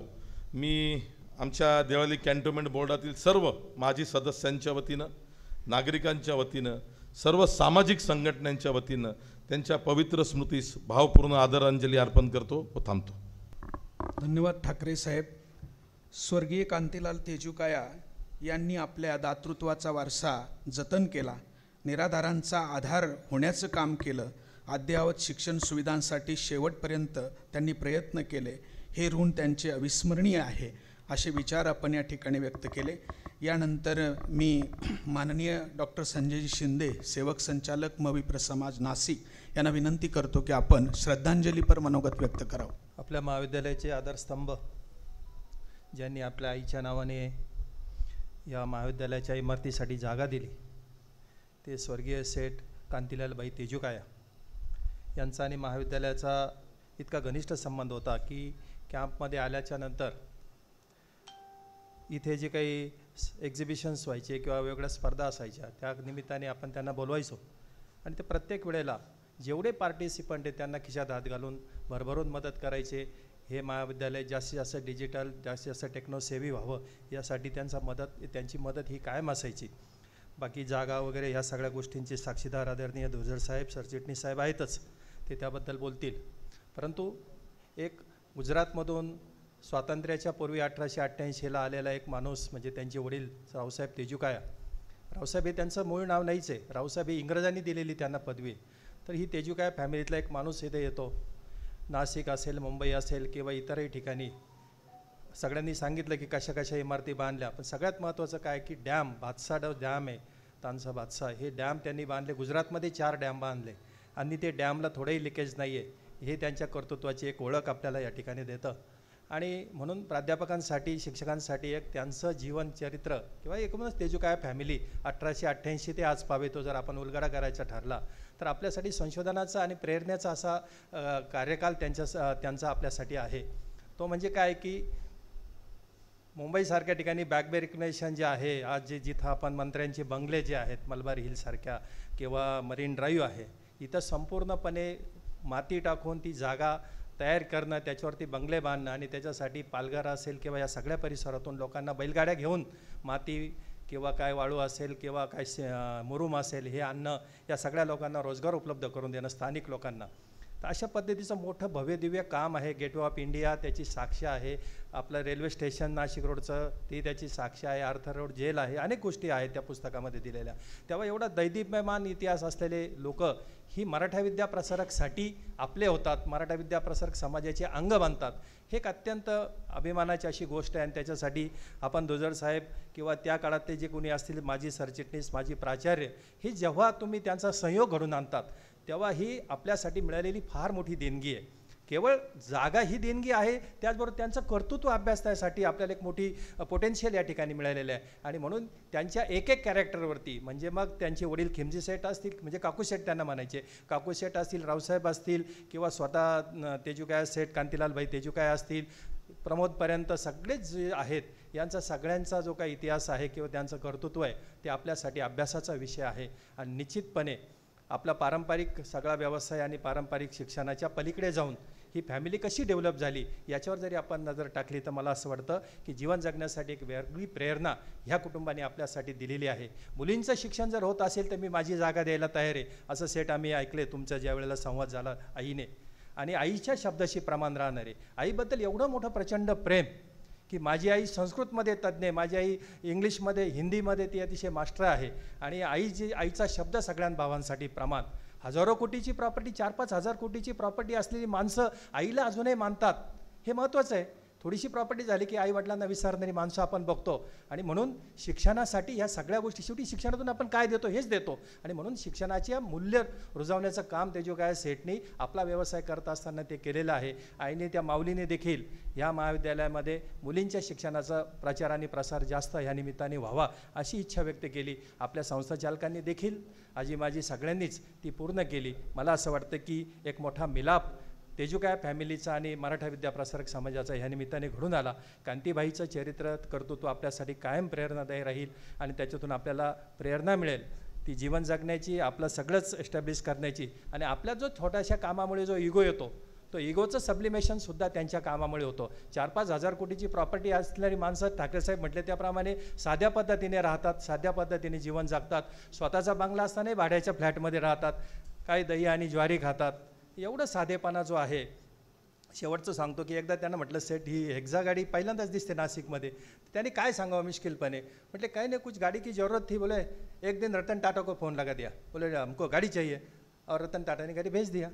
मी आमच्या देवळाली कॅन्टोन्मेंट बोर्डातील सर्व माजी सदस्यांच्या वतीनं, नागरिकांच्या वतीनं, सर्व सामाजिक संघटनांच्या वतीनं त्यांच्या पवित्र स्मृतीस भावपूर्ण आदरांजली अर्पण करतो व थांबतो. धन्यवाद ठाकरे साहेब. स्वर्गीय कांतीलाल तेजुकाया यांनी आपल्या दातृत्वाचा वारसा जतन केला, निराधारांचा आधार होण्याचं काम केलं, अद्ययावत शिक्षण सुविधांसाठी शेवटपर्यंत त्यांनी प्रयत्न केले. हे ऋण त्यांचे अविस्मरणीय आहे, असे विचार आपण या ठिकाणी व्यक्त केले. यानंतर मी माननीय डॉक्टर संजयजी शिंदे, सेवक संचालक मविप्र समाज नाशिक यांना विनंती करतो की आपण श्रद्धांजलीपर मनोगत व्यक्त करावं. आपल्या महाविद्यालयाचे आधारस्तंभ ज्यांनी आपल्या आईच्या नावाने या महाविद्यालयाच्या इमारतीसाठी जागा दिली ते स्वर्गीय सेठ कांतीलालबाई तेजुकाया यांचा आणि महाविद्यालयाचा इतका घनिष्ठ संबंध होता की कॅम्पमध्ये आल्याच्या नंतर इथे जे काही एक्झिबिशन्स व्हायचे किंवा वेगवेगळ्या स्पर्धा असायच्या त्या निमित्ताने आपण त्यांना बोलवायचो आणि ते प्रत्येक वेळेला जेवढे पार्टिसिपंट आहेत त्यांना खिशात हात घालून भरभरून मदत करायचे. हे महाविद्यालय जास्तीत जास्त डिजिटल, जास्तीत जास्त टेक्नोसेव्ही व्हावं यासाठी त्यांची मदत ही कायम असायची. बाकी जागा वगैरे ह्या सगळ्या गोष्टींचे साक्षीदार आदरणीय धुर्जर साहेब, सरचिटणीस साहेब आहेतच, ते त्याबद्दल बोलतील. परंतु एक गुजरातमधून स्वातंत्र्याच्या पूर्वी 1888ला आलेला एक माणूस म्हणजे त्यांचे वडील रावसाहेब तेजुकाया. रावसाहेब हे त्यांचं मूळ नाव नाहीच आहे, रावसाहेब ही इंग्रजांनी दिलेली त्यांना पदवी. तर ही तेजुकाया फॅमिलीतला एक माणूस इथे येतो. नाशिक असेल, मुंबई असेल किंवा इतरही ठिकाणी सगळ्यांनी सांगितलं की कशा कशा इमारती बांधल्या, पण सगळ्यात महत्त्वाचं काय की डॅम, भातसा डॅम आहे, तानसा भातसा, हे डॅम त्यांनी बांधले. गुजरातमध्ये 4 डॅम बांधले आणि ते डॅमला थोडंही लिकेज नाही आहे, हे त्यांच्या कर्तृत्वाची एक ओळख आपल्याला या ठिकाणी देतं. आणि म्हणून प्राध्यापकांसाठी, शिक्षकांसाठी एक त्यांचं जीवनचरित्र किंवा एकूणच तेजुकाया फॅमिली 1888 ते आज पावे तो जर आपण उलगडा करायचा ठरला तर आपल्यासाठी संशोधनाचा आणि प्रेरणेचा असा कार्यकाल त्यांचा आपल्यासाठी आहे. तो म्हणजे काय की मुंबईसारख्या ठिकाणी बॅकबे रिकग्नेशन जे आहे आज जिथं आपण मंत्र्यांचे बंगले जे आहेत मलबार हिलसारख्या किंवा मरीन ड्राईव्ह आहे, इथं संपूर्णपणे माती टाकून ती जागा तयार करणं, त्याच्यावरती बंगले बांधणं आणि त्याच्यासाठी पालघर असेल किंवा या सगळ्या परिसरातून लोकांना बैलगाड्या घेऊन माती किंवा काय वाळू असेल किंवा काय मुरुम असेल हे आणणं, या सगळ्या लोकांना रोजगार उपलब्ध करून देणं स्थानिक लोकांना. तर अशा पद्धतीचं मोठं भव्यदिव्य काम आहे. गेटवे ऑफ इंडिया त्याची साक्ष आहे, आपलं रेल्वे स्टेशन नाशिक रोडचं ती त्याची साक्ष आहे, आर्थर रोड जेल आहे, अनेक गोष्टी आहेत त्या पुस्तकामध्ये दिलेल्या. तेव्हा एवढा दैदिप्यमान इतिहास असलेले लोक ही मराठा विद्या प्रसारकसाठी आपले होतात, मराठा विद्या प्रसारक समाजाचे अंग बांधतात. हे एक अत्यंत अभिमानाची अशी गोष्ट आहे आणि त्याच्यासाठी आपण धुर्जर साहेब किंवा त्या काळातले जे कोणी असतील माजी सरचिटणीस, माजी प्राचार्य, हे जेव्हा तुम्ही त्यांचा संयोग घडून आणतात तेव्हा ही आपल्यासाठी मिळालेली फार मोठी देणगी आहे. केवळ जागा ही देणगी आहे, त्याचबरोबर त्यांचं कर्तृत्व अभ्यासासाठी आपल्याला एक मोठी पोटेन्शियल या ठिकाणी मिळालेलं आहे. आणि म्हणून त्यांच्या एक एक कॅरेक्टरवरती म्हणजे मग त्यांचे वडील खिमजी सेठ असतील म्हणजे काकू सेठ त्यांना म्हणायचे, काकू सेठ असतील, रावसाहेब असतील किंवा स्वतः तेजुकाया सेठ कांतीलालबाई तेजुकाया असतील, प्रमोदपर्यंत सगळेच जे आहेत यांचा सगळ्यांचा जो काही इतिहास आहे किंवा त्यांचं कर्तृत्व आहे ते आपल्यासाठी अभ्यासाचा विषय आहे. आणि निश्चितपणे आपला पारंपरिक सगळा व्यवसाय आणि पारंपरिक शिक्षणाच्या पलीकडे जाऊन ही फॅमिली कशी डेव्हलप झाली याच्यावर जरी आपण नजर टाकली तर मला असं वाटतं की जीवन जगण्यासाठी एक वेगळी प्रेरणा ह्या कुटुंबाने आपल्यासाठी दिलेली आहे. मुलींचं शिक्षण जर होत असेल तर मी माझी जागा द्यायला तयार आहे, असं सेठ आम्ही ऐकले तुमचा ज्या वेळेला संवाद झाला आईने. आणि आईच्या शब्दाशी प्रमाण राहणार आहे. आईबद्दल एवढं मोठं प्रचंड प्रेम की माझी आई संस्कृतमध्ये तज्ज्ञ, माझी आई इंग्लिशमध्ये, हिंदीमध्ये ती अतिशय मास्टर आहे. आणि आईचा शब्द सगळ्या भावांसाठी प्रमाण. हजारो कोटीची प्रॉपर्टी, 4-5 हजार कोटीची प्रॉपर्टी असलेली माणसं आईला अजूनही मानतात, हे महत्त्वाचं आहे. थोडीशी प्रॉपर्टी झाली की आई वडिलांना विसरणारी माणसं आपण बघतो. आणि म्हणून शिक्षणासाठी ह्या सगळ्या गोष्टी, शेवटी शिक्षणातून आपण काय देतो हेच देतो. आणि म्हणून शिक्षणाचे मूल्य रुजवण्याचं काम तेजूकाया सेठनी आपला व्यवसाय करत असताना ते केलेलं आहे. आईने त्या माऊलीने देखील ह्या महाविद्यालयामध्ये मुलींच्या शिक्षणाचा प्रचार आणि प्रसार जास्त ह्या निमित्ताने व्हावा अशी इच्छा व्यक्त केली. आपल्या संस्थाचालकांनी देखील आजी माझी सगळ्यांनीच ती पूर्ण केली. मला असं वाटतं की एक मोठा मिलाप तेजूकाया फॅमिलीचा आणि मराठा विद्याप्रसारक समाजाचा ह्या निमित्ताने घडून आला. कांतीबाईचं चरित्र कर्तृत्व आपल्यासाठी कायम प्रेरणादायी राहील आणि त्याच्यातून आपल्याला प्रेरणा मिळेल ती जीवन जगण्याची, आपलं सगळंच एस्टॅब्लिश करण्याची. आणि आपल्या जो छोट्याशा कामामुळे जो इगो येतो तो इगोचं सब्लिमेशनसुद्धा त्यांच्या कामामुळे होतो. 4-5 हजार कोटीची प्रॉपर्टी असणारी माणसं ठाकरेसाहेब म्हटले त्याप्रमाणे साध्या पद्धतीने राहतात, साध्या पद्धतीने जीवन जगतात. स्वतःचा बंगला असतानाही भाड्याच्या फ्लॅटमध्ये राहतात, काही दही आणि ज्वारी खातात. एवढं साधेपणा जो आहे. शेवटचं सांगतो की एकदा त्यांना म्हटलं सेठ ही हेक्झा गाडी पहिल्यांदाच दिसते नाशिकमध्ये. त्यांनी काय सांगावं मुश्किलपणे. म्हटले काही नाही, कुछ गाड़ी की ज़रूरत थी. बोले एक दिन रतन टाटा को फ़ोन लगा दिया, बोले हमको गाड़ी चाहिए और रतन टाटा ने गाड़ी भेज दिया.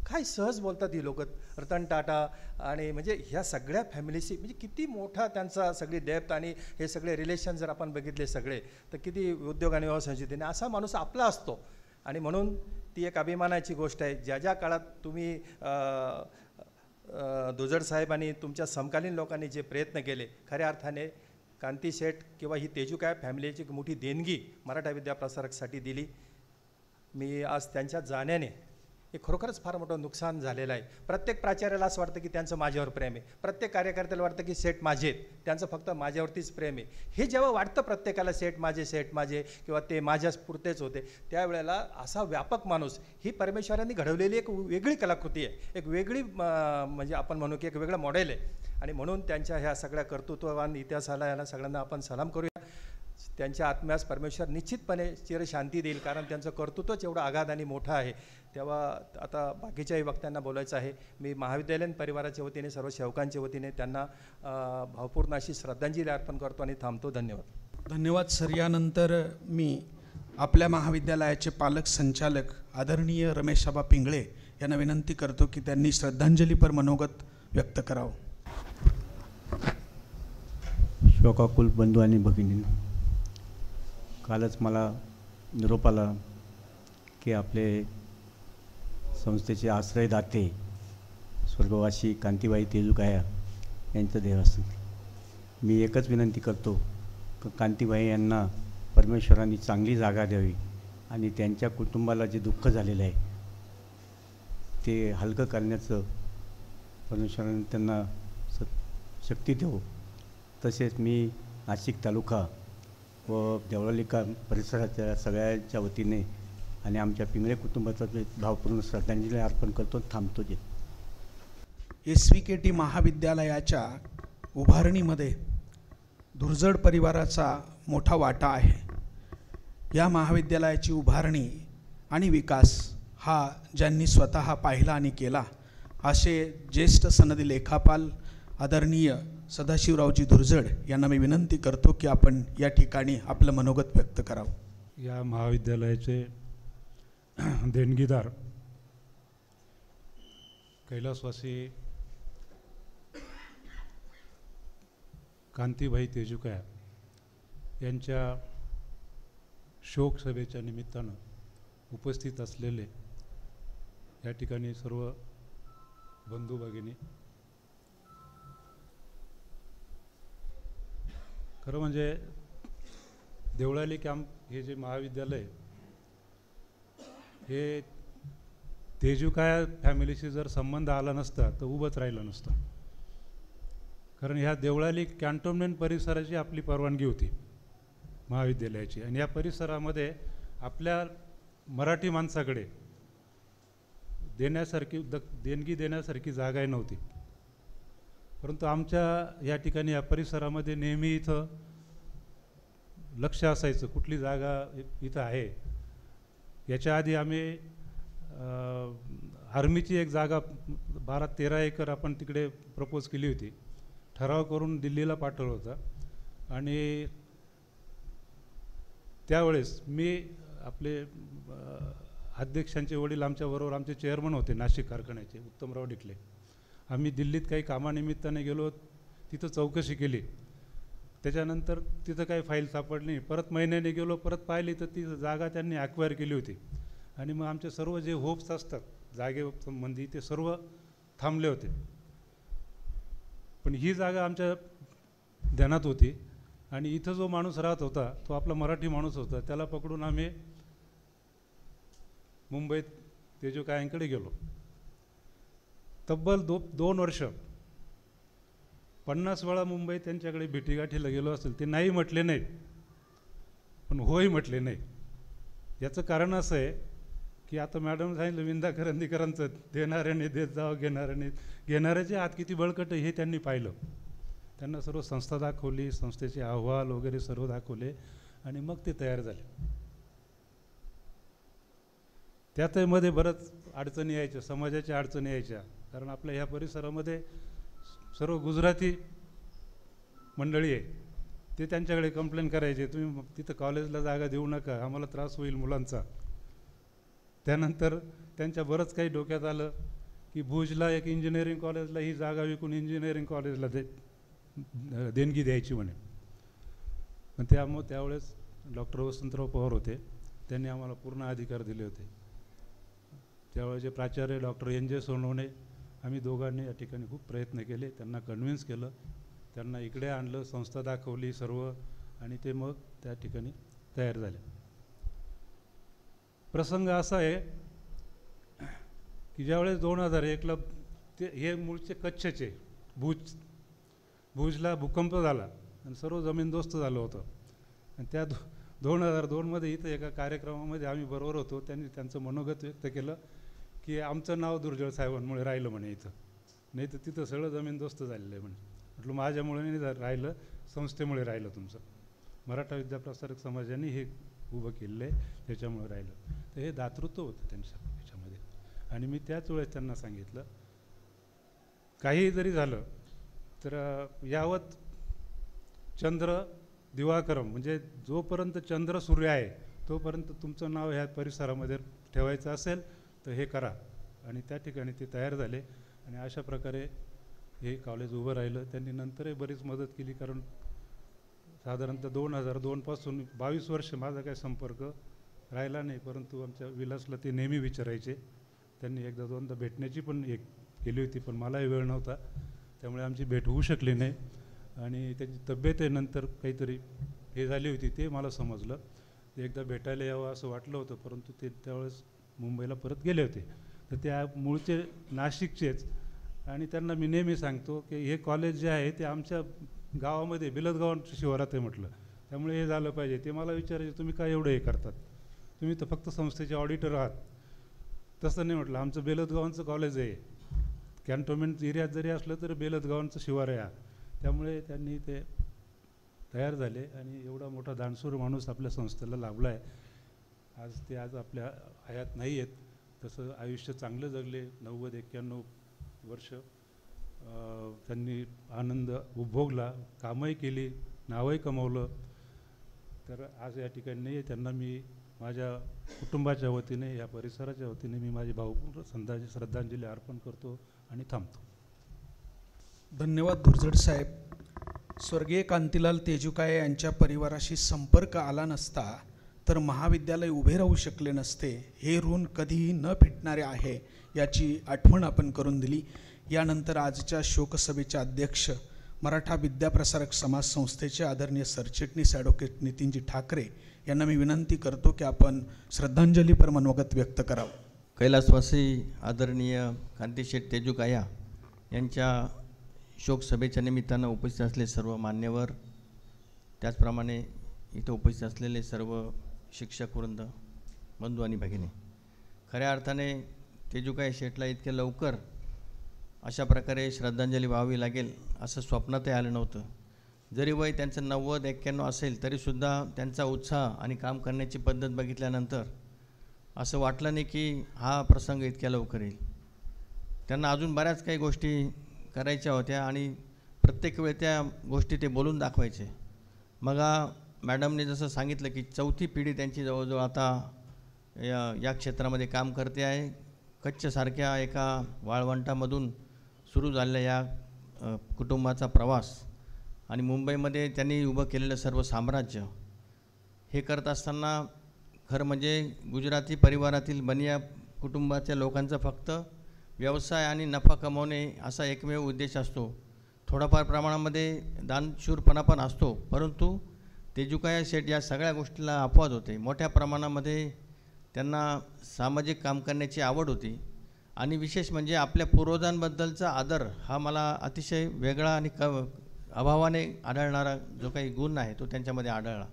काय सहज बोलतात ही लोक. रतन टाटा आणि म्हणजे ह्या सगळ्या फॅमिलीशी म्हणजे किती मोठा त्यांचा सगळी डेप्थ आणि हे सगळे रिलेशन जर आपण बघितले सगळे तर किती उद्योग आणि व्यवसायाने असा माणूस आपला असतो. आणि म्हणून ती एक अभिमानाची गोष्ट आहे. ज्या ज्या काळात तुम्ही दुजड साहेब आणि तुमच्या समकालीन लोकांनी जे प्रयत्न केले, खऱ्या अर्थाने कांती शेठ किंवा ही तेजूकाया फॅमिलीची एक मोठी देणगी मराठा विद्याप्रसारकसाठी दिली. मी आज त्यांच्या जाण्याने हे खरोखरच फार मोठं नुकसान झालेलं आहे. प्रत्येक प्राचार्याला असं वाटतं की त्यांचं माझ्यावर प्रेम आहे, प्रत्येक कार्यकर्त्याला वाटतं की सेठ माझे आहेत, त्यांचं फक्त माझ्यावरतीच प्रेम आहे. हे जेव्हा वाटतं प्रत्येकाला सेठ माझे किंवा ते माझ्याच पुरतेच होते, त्यावेळेला असा व्यापक माणूस ही परमेश्वरांनी घडवलेली एक वेगळी कलाकृती आहे, एक वेगळी म्हणजे आपण म्हणू की एक वेगळं मॉडेल आहे. आणि म्हणून त्यांच्या ह्या सगळ्या कर्तृत्ववान इतिहासाला याला सगळ्यांना आपण सलाम करूया. त्यांच्या आत्म्यास परमेश्वर निश्चितपणे चिरशांती देईल, कारण त्यांचं कर्तृत्वच एवढं आगाध आणि मोठं आहे. तेव्हा आता बाकीच्याही वक्त्यांना बोलायचं आहे. मी महाविद्यालयीन परिवाराच्या वतीने, सर्व सेवकांच्या वतीने त्यांना भावपूर्ण अशी श्रद्धांजली अर्पण करतो आणि थांबतो. धन्यवाद. धन्यवाद सर. यानंतर मी आपल्या महाविद्यालयाचे पालक संचालक आदरणीय रमेशआबा पिंगळे यांना विनंती करतो की त्यांनी श्रद्धांजलीपर मनोगत व्यक्त करावं. शोकाकुल बंधू आणि भगिनी, कालच मला निरोप आला की आपले संस्थेचे आश्रयदाते स्वर्गवासी कांतीबाई तेजूकाया यांचं देवस्थान. मी एकच विनंती करतो की कांतीबाई यांना परमेश्वरांनी चांगली जागा द्यावी आणि त्यांच्या कुटुंबाला जे दुःख झालेलं आहे ते हलकं करण्याचं परमेश्वरांनी त्यांना शक्ती देवो. तसेच मी नाशिक तालुका व देवळालिका परिसराच्या सगळ्यांच्या वतीने आणि आमच्या पिंगळे कुटुंबाचा भावपूर्ण श्रद्धांजली अर्पण करतो. थांबतो. SVKT महाविद्यालयाच्या उभारणीमध्ये दुर्जड परिवाराचा मोठा वाटा आहे. या महाविद्यालयाची उभारणी आणि विकास हा ज्यांनी स्वतः पाहिला आणि केला असे ज्येष्ठ सनदी लेखापाल आदरणीय सदाशिवरावजी दुर्जड यांना मी विनंती करतो की आपण या ठिकाणी आपलं मनोगत व्यक्त करावं. या महाविद्यालयाचे देणगीदार कैलासवासी कांतीबाई तेजूकाया यांच्या शोक सभेच्या निमित्तानं उपस्थित असलेले या ठिकाणी सर्व बंधू भगिनी, खरं म्हणजे देवळाली कॅम्प हे जे महाविद्यालय हे तेजूकाया फॅमिलीशी जर संबंध आला नसता तर उभंच राहिलं नसतं. कारण ह्या देवळाली कॅन्टोन्मेंट परिसराची आपली परवानगी होती महाविद्यालयाची, आणि या परिसरामध्ये आपल्या मराठी माणसाकडे देणगी देण्यासारखी जागाही नव्हती. परंतु आमच्या या ठिकाणी या परिसरामध्ये नेहमी इथं लक्ष असायचं कुठली जागा इथं आहे. याच्या आधी आम्ही आर्मीची एक जागा 12-13 एकर आपण तिकडे प्रपोज केली होती, ठराव करून दिल्लीला पाठवलं होता. आणि त्यावेळेस मी आपले अध्यक्षांचे वडील आमच्याबरोबर आमचे चेअरमन होते नाशिक कारखान्याचे उत्तमराव डिकले, आम्ही दिल्लीत काही कामानिमित्ताने गेलो, तिथं चौकशी केली. त्याच्यानंतर तिथं काही फाईल सापडली नाही. परत महिन्याने गेलो, परत पाहिली तर ती जागा त्यांनी ॲक्वायर केली होती. आणि मग आमचे सर्व जे होप्स असतात जागेसंबंधी ते सर्व थांबले होते. पण ही जागा आमच्या ध्यानात होती आणि इथं जो माणूस राहत होता तो आपला मराठी माणूस होता. त्याला पकडून आम्ही मुंबईत तेजूकायांकडे गेलो. तब्बल 2 वर्ष 50 वेळा मुंबईत त्यांच्याकडे भेटीगाठीला गेलो असेल. ते नाही म्हटले नाही, पण होय म्हटले नाही. याचं कारण असं आहे की आता मॅडम सांगितलं विंदा करंदीकरांचं, देणाऱ्याने देत जावं, घेणाऱ्याचे हात किती बळकट हे त्यांनी पाहिलं. त्यांना सर्व संस्था दाखवली, संस्थेचे अहवाल वगैरे सर्व दाखवले आणि मग ते तयार झाले. त्यामध्ये बरंच अडचणी यायच्या, समाजाच्या अडचणी यायच्या. कारण आपल्या ह्या परिसरामध्ये सर्व गुजराती मंडळी आहे. ते त्यांच्याकडे कंप्लेंट करायचे, तुम्ही तिथं कॉलेजला जागा देऊ नका, आम्हाला त्रास होईल मुलांचा. त्यानंतर त्यांच्या बरंच काही डोक्यात आलं की भुजला एक इंजिनिअरिंग कॉलेजला ही जागा विकून इंजिनिअरिंग कॉलेजला देणगी द्यायची म्हणे. पण त्यावेळेस डॉक्टर वसंतराव पवार होते, त्यांनी आम्हाला पूर्ण अधिकार दिले होते. त्यावेळेचे प्राचार्य डॉक्टर NJ सोनवणे, आम्ही दोघांनी या ठिकाणी खूप प्रयत्न केले, त्यांना कन्व्हिन्स केलं, त्यांना इकडे आणलं, संस्था दाखवली सर्व आणि ते मग त्या ठिकाणी तयार झाले. प्रसंग असा आहे की ज्यावेळेस 2001ला ते हे मूळचे कच्छचे भुजला भूकंप झाला आणि सर्व जमीनदोस्त झालं होतं. आणि त्या 2002मध्ये इथं एका कार्यक्रमामध्ये आम्ही बरोबर होतो. त्यांनी त्यांचं मनोगत व्यक्त केलं की आमचं नाव दुर्जळ साहेबांमुळे राहिलं म्हणे इथं, नाही तर तिथं सगळं जमीनदोस्त झालेलं आहे म्हणे. म्हटलं माझ्यामुळे नाही राहिलं, संस्थेमुळे राहिलं तुमचं. मराठा विद्याप्रसारक समाजाने हे उभं केलेलं आहे, त्याच्यामुळे राहिलं. तर हे दातृत्व होतं त्यांच्या ह्याच्यामध्ये. आणि मी त्याच वेळेस त्यांना सांगितलं काही जरी झालं तर यावत चंद्र दिवाकरम, म्हणजे जोपर्यंत चंद्र सूर्य आहे तोपर्यंत तुमचं नाव ह्या परिसरामध्ये ठेवायचं असेल तर हे करा. आणि त्या ठिकाणी ते तयार झाले आणि अशा प्रकारे हे कॉलेज उभं राहिलं. त्यांनी नंतरही बरीच मदत केली, कारण साधारणतः 2002पासून 22 वर्ष माझा काही संपर्क राहिला नाही, परंतु आमच्या विलासला ते नेहमी विचारायचे. त्यांनी एकदा दोनदा भेटण्याची पण केली होती, पण मलाही वेळ नव्हता, त्यामुळे आमची भेट होऊ शकली नाही. आणि त्याची तब्येत आहे नंतर काहीतरी हे झाली होती ते मला समजलं. ते एकदा भेटायला यावं असं वाटलं होतं, परंतु ते त्यावेळेस मुंबईला परत गेले होते. तर त्या मूळचे नाशिकचेच, आणि त्यांना मी नेहमी सांगतो की हे कॉलेज जे आहे ते आमच्या गावामध्ये बिलदगावांच्या शिवारात आहे म्हटलं, त्यामुळे हे झालं पाहिजे. ते मला विचारायचे तुम्ही काय एवढं हे करतात, तुम्ही तर फक्त संस्थेचे ऑडिटर आहात. तसं नाही म्हटलं, आमचं बेलदगावांचं कॉलेज आहे, कॅन्टोन्मेंट एरियात जरी असलं तरी बेलदगावांचं शिवार आहे. त्यामुळे त्यांनी ते तयार झाले आणि एवढा मोठा दानशूर माणूस आपल्या संस्थेला लाभला आहे. आज आपल्या हयात नाही आहेत, तसं आयुष्य चांगलं जगले. 90-91 वर्ष त्यांनी आनंद उपभोगला, कामही केली, नावही कमवलं. तर आज या ठिकाणी नाही, त्यांना मी माझ्या कुटुंबाच्या वतीने, या परिसराच्या वतीने मी माझी भावपूर्ण श्रद्धांजली अर्पण करतो आणि थांबतो. धन्यवाद दुर्जळ साहेब. स्वर्गीय कांतीलाल तेजुकाये यांच्या परिवाराशी संपर्क आला नसता तर महाविद्यालय उभे राहू शकले नसते. हे ऋण कधीही न फिटणारे आहे याची आठवण आपण करून दिली. यानंतर आजच्या शोकसभेचे अध्यक्ष मराठा विद्याप्रसारक समाज संस्थेचे आदरणीय सरचिटणीस ॲडव्होकेट नितीनजी ठाकरे यांना मी विनंती करतो की आपण श्रद्धांजलीपर मनोगत व्यक्त करावं. कैलासवासी आदरणीय कांतीशेठ तेजुकाया यांच्या शोकसभेच्या निमित्तानं उपस्थित असलेले सर्व मान्यवर, त्याचप्रमाणे इथं उपस्थित असलेले सर्व शिक्षक वृंद, बंधू आणि भगिनी, खऱ्या अर्थाने तेजुकाया शेठला इतक्या लवकर अशा प्रकारे श्रद्धांजली व्हावी लागेल असं स्वप्नातही आलं नव्हतं. जरी वय त्यांचं 90-91 असेल तरीसुद्धा त्यांचा उत्साह आणि काम करण्याची पद्धत बघितल्यानंतर असं वाटलं नाही की हा प्रसंग इतक्या लवकर येईल. त्यांना अजून बऱ्याच काही गोष्टी करायच्या होत्या आणि प्रत्येक वेळ त्या गोष्टी ते बोलून दाखवायचे. मग मॅडमने जसं सांगितलं की 4थी पिढी त्यांची जवळजवळ आता या क्षेत्रामध्ये काम करते आहे. कच्छसारख्या एका वाळवंटामधून सुरू झालेल्या या कुटुंबाचा प्रवास आणि मुंबईमध्ये त्यांनी उभं केलेलं सर्व साम्राज्य हे करत असताना खरं म्हणजे गुजराती परिवारातील बनिया कुटुंबाच्या लोकांचा फक्त व्यवसाय आणि नफा कमवणे असा एकमेव उद्देश असतो. थोडाफार प्रमाणामध्ये दानशूरपणा पण असतो, परंतु तेजुकाया शेठ या सगळ्या गोष्टीला अपवाद होते. मोठ्या प्रमाणामध्ये त्यांना सामाजिक काम करण्याची आवड होती आणि विशेष म्हणजे आपल्या पूर्वजांबद्दलचा आदर हा मला अतिशय वेगळा आणि अभावाने आढळणारा जो काही गुण आहे तो त्यांच्यामध्ये आढळला.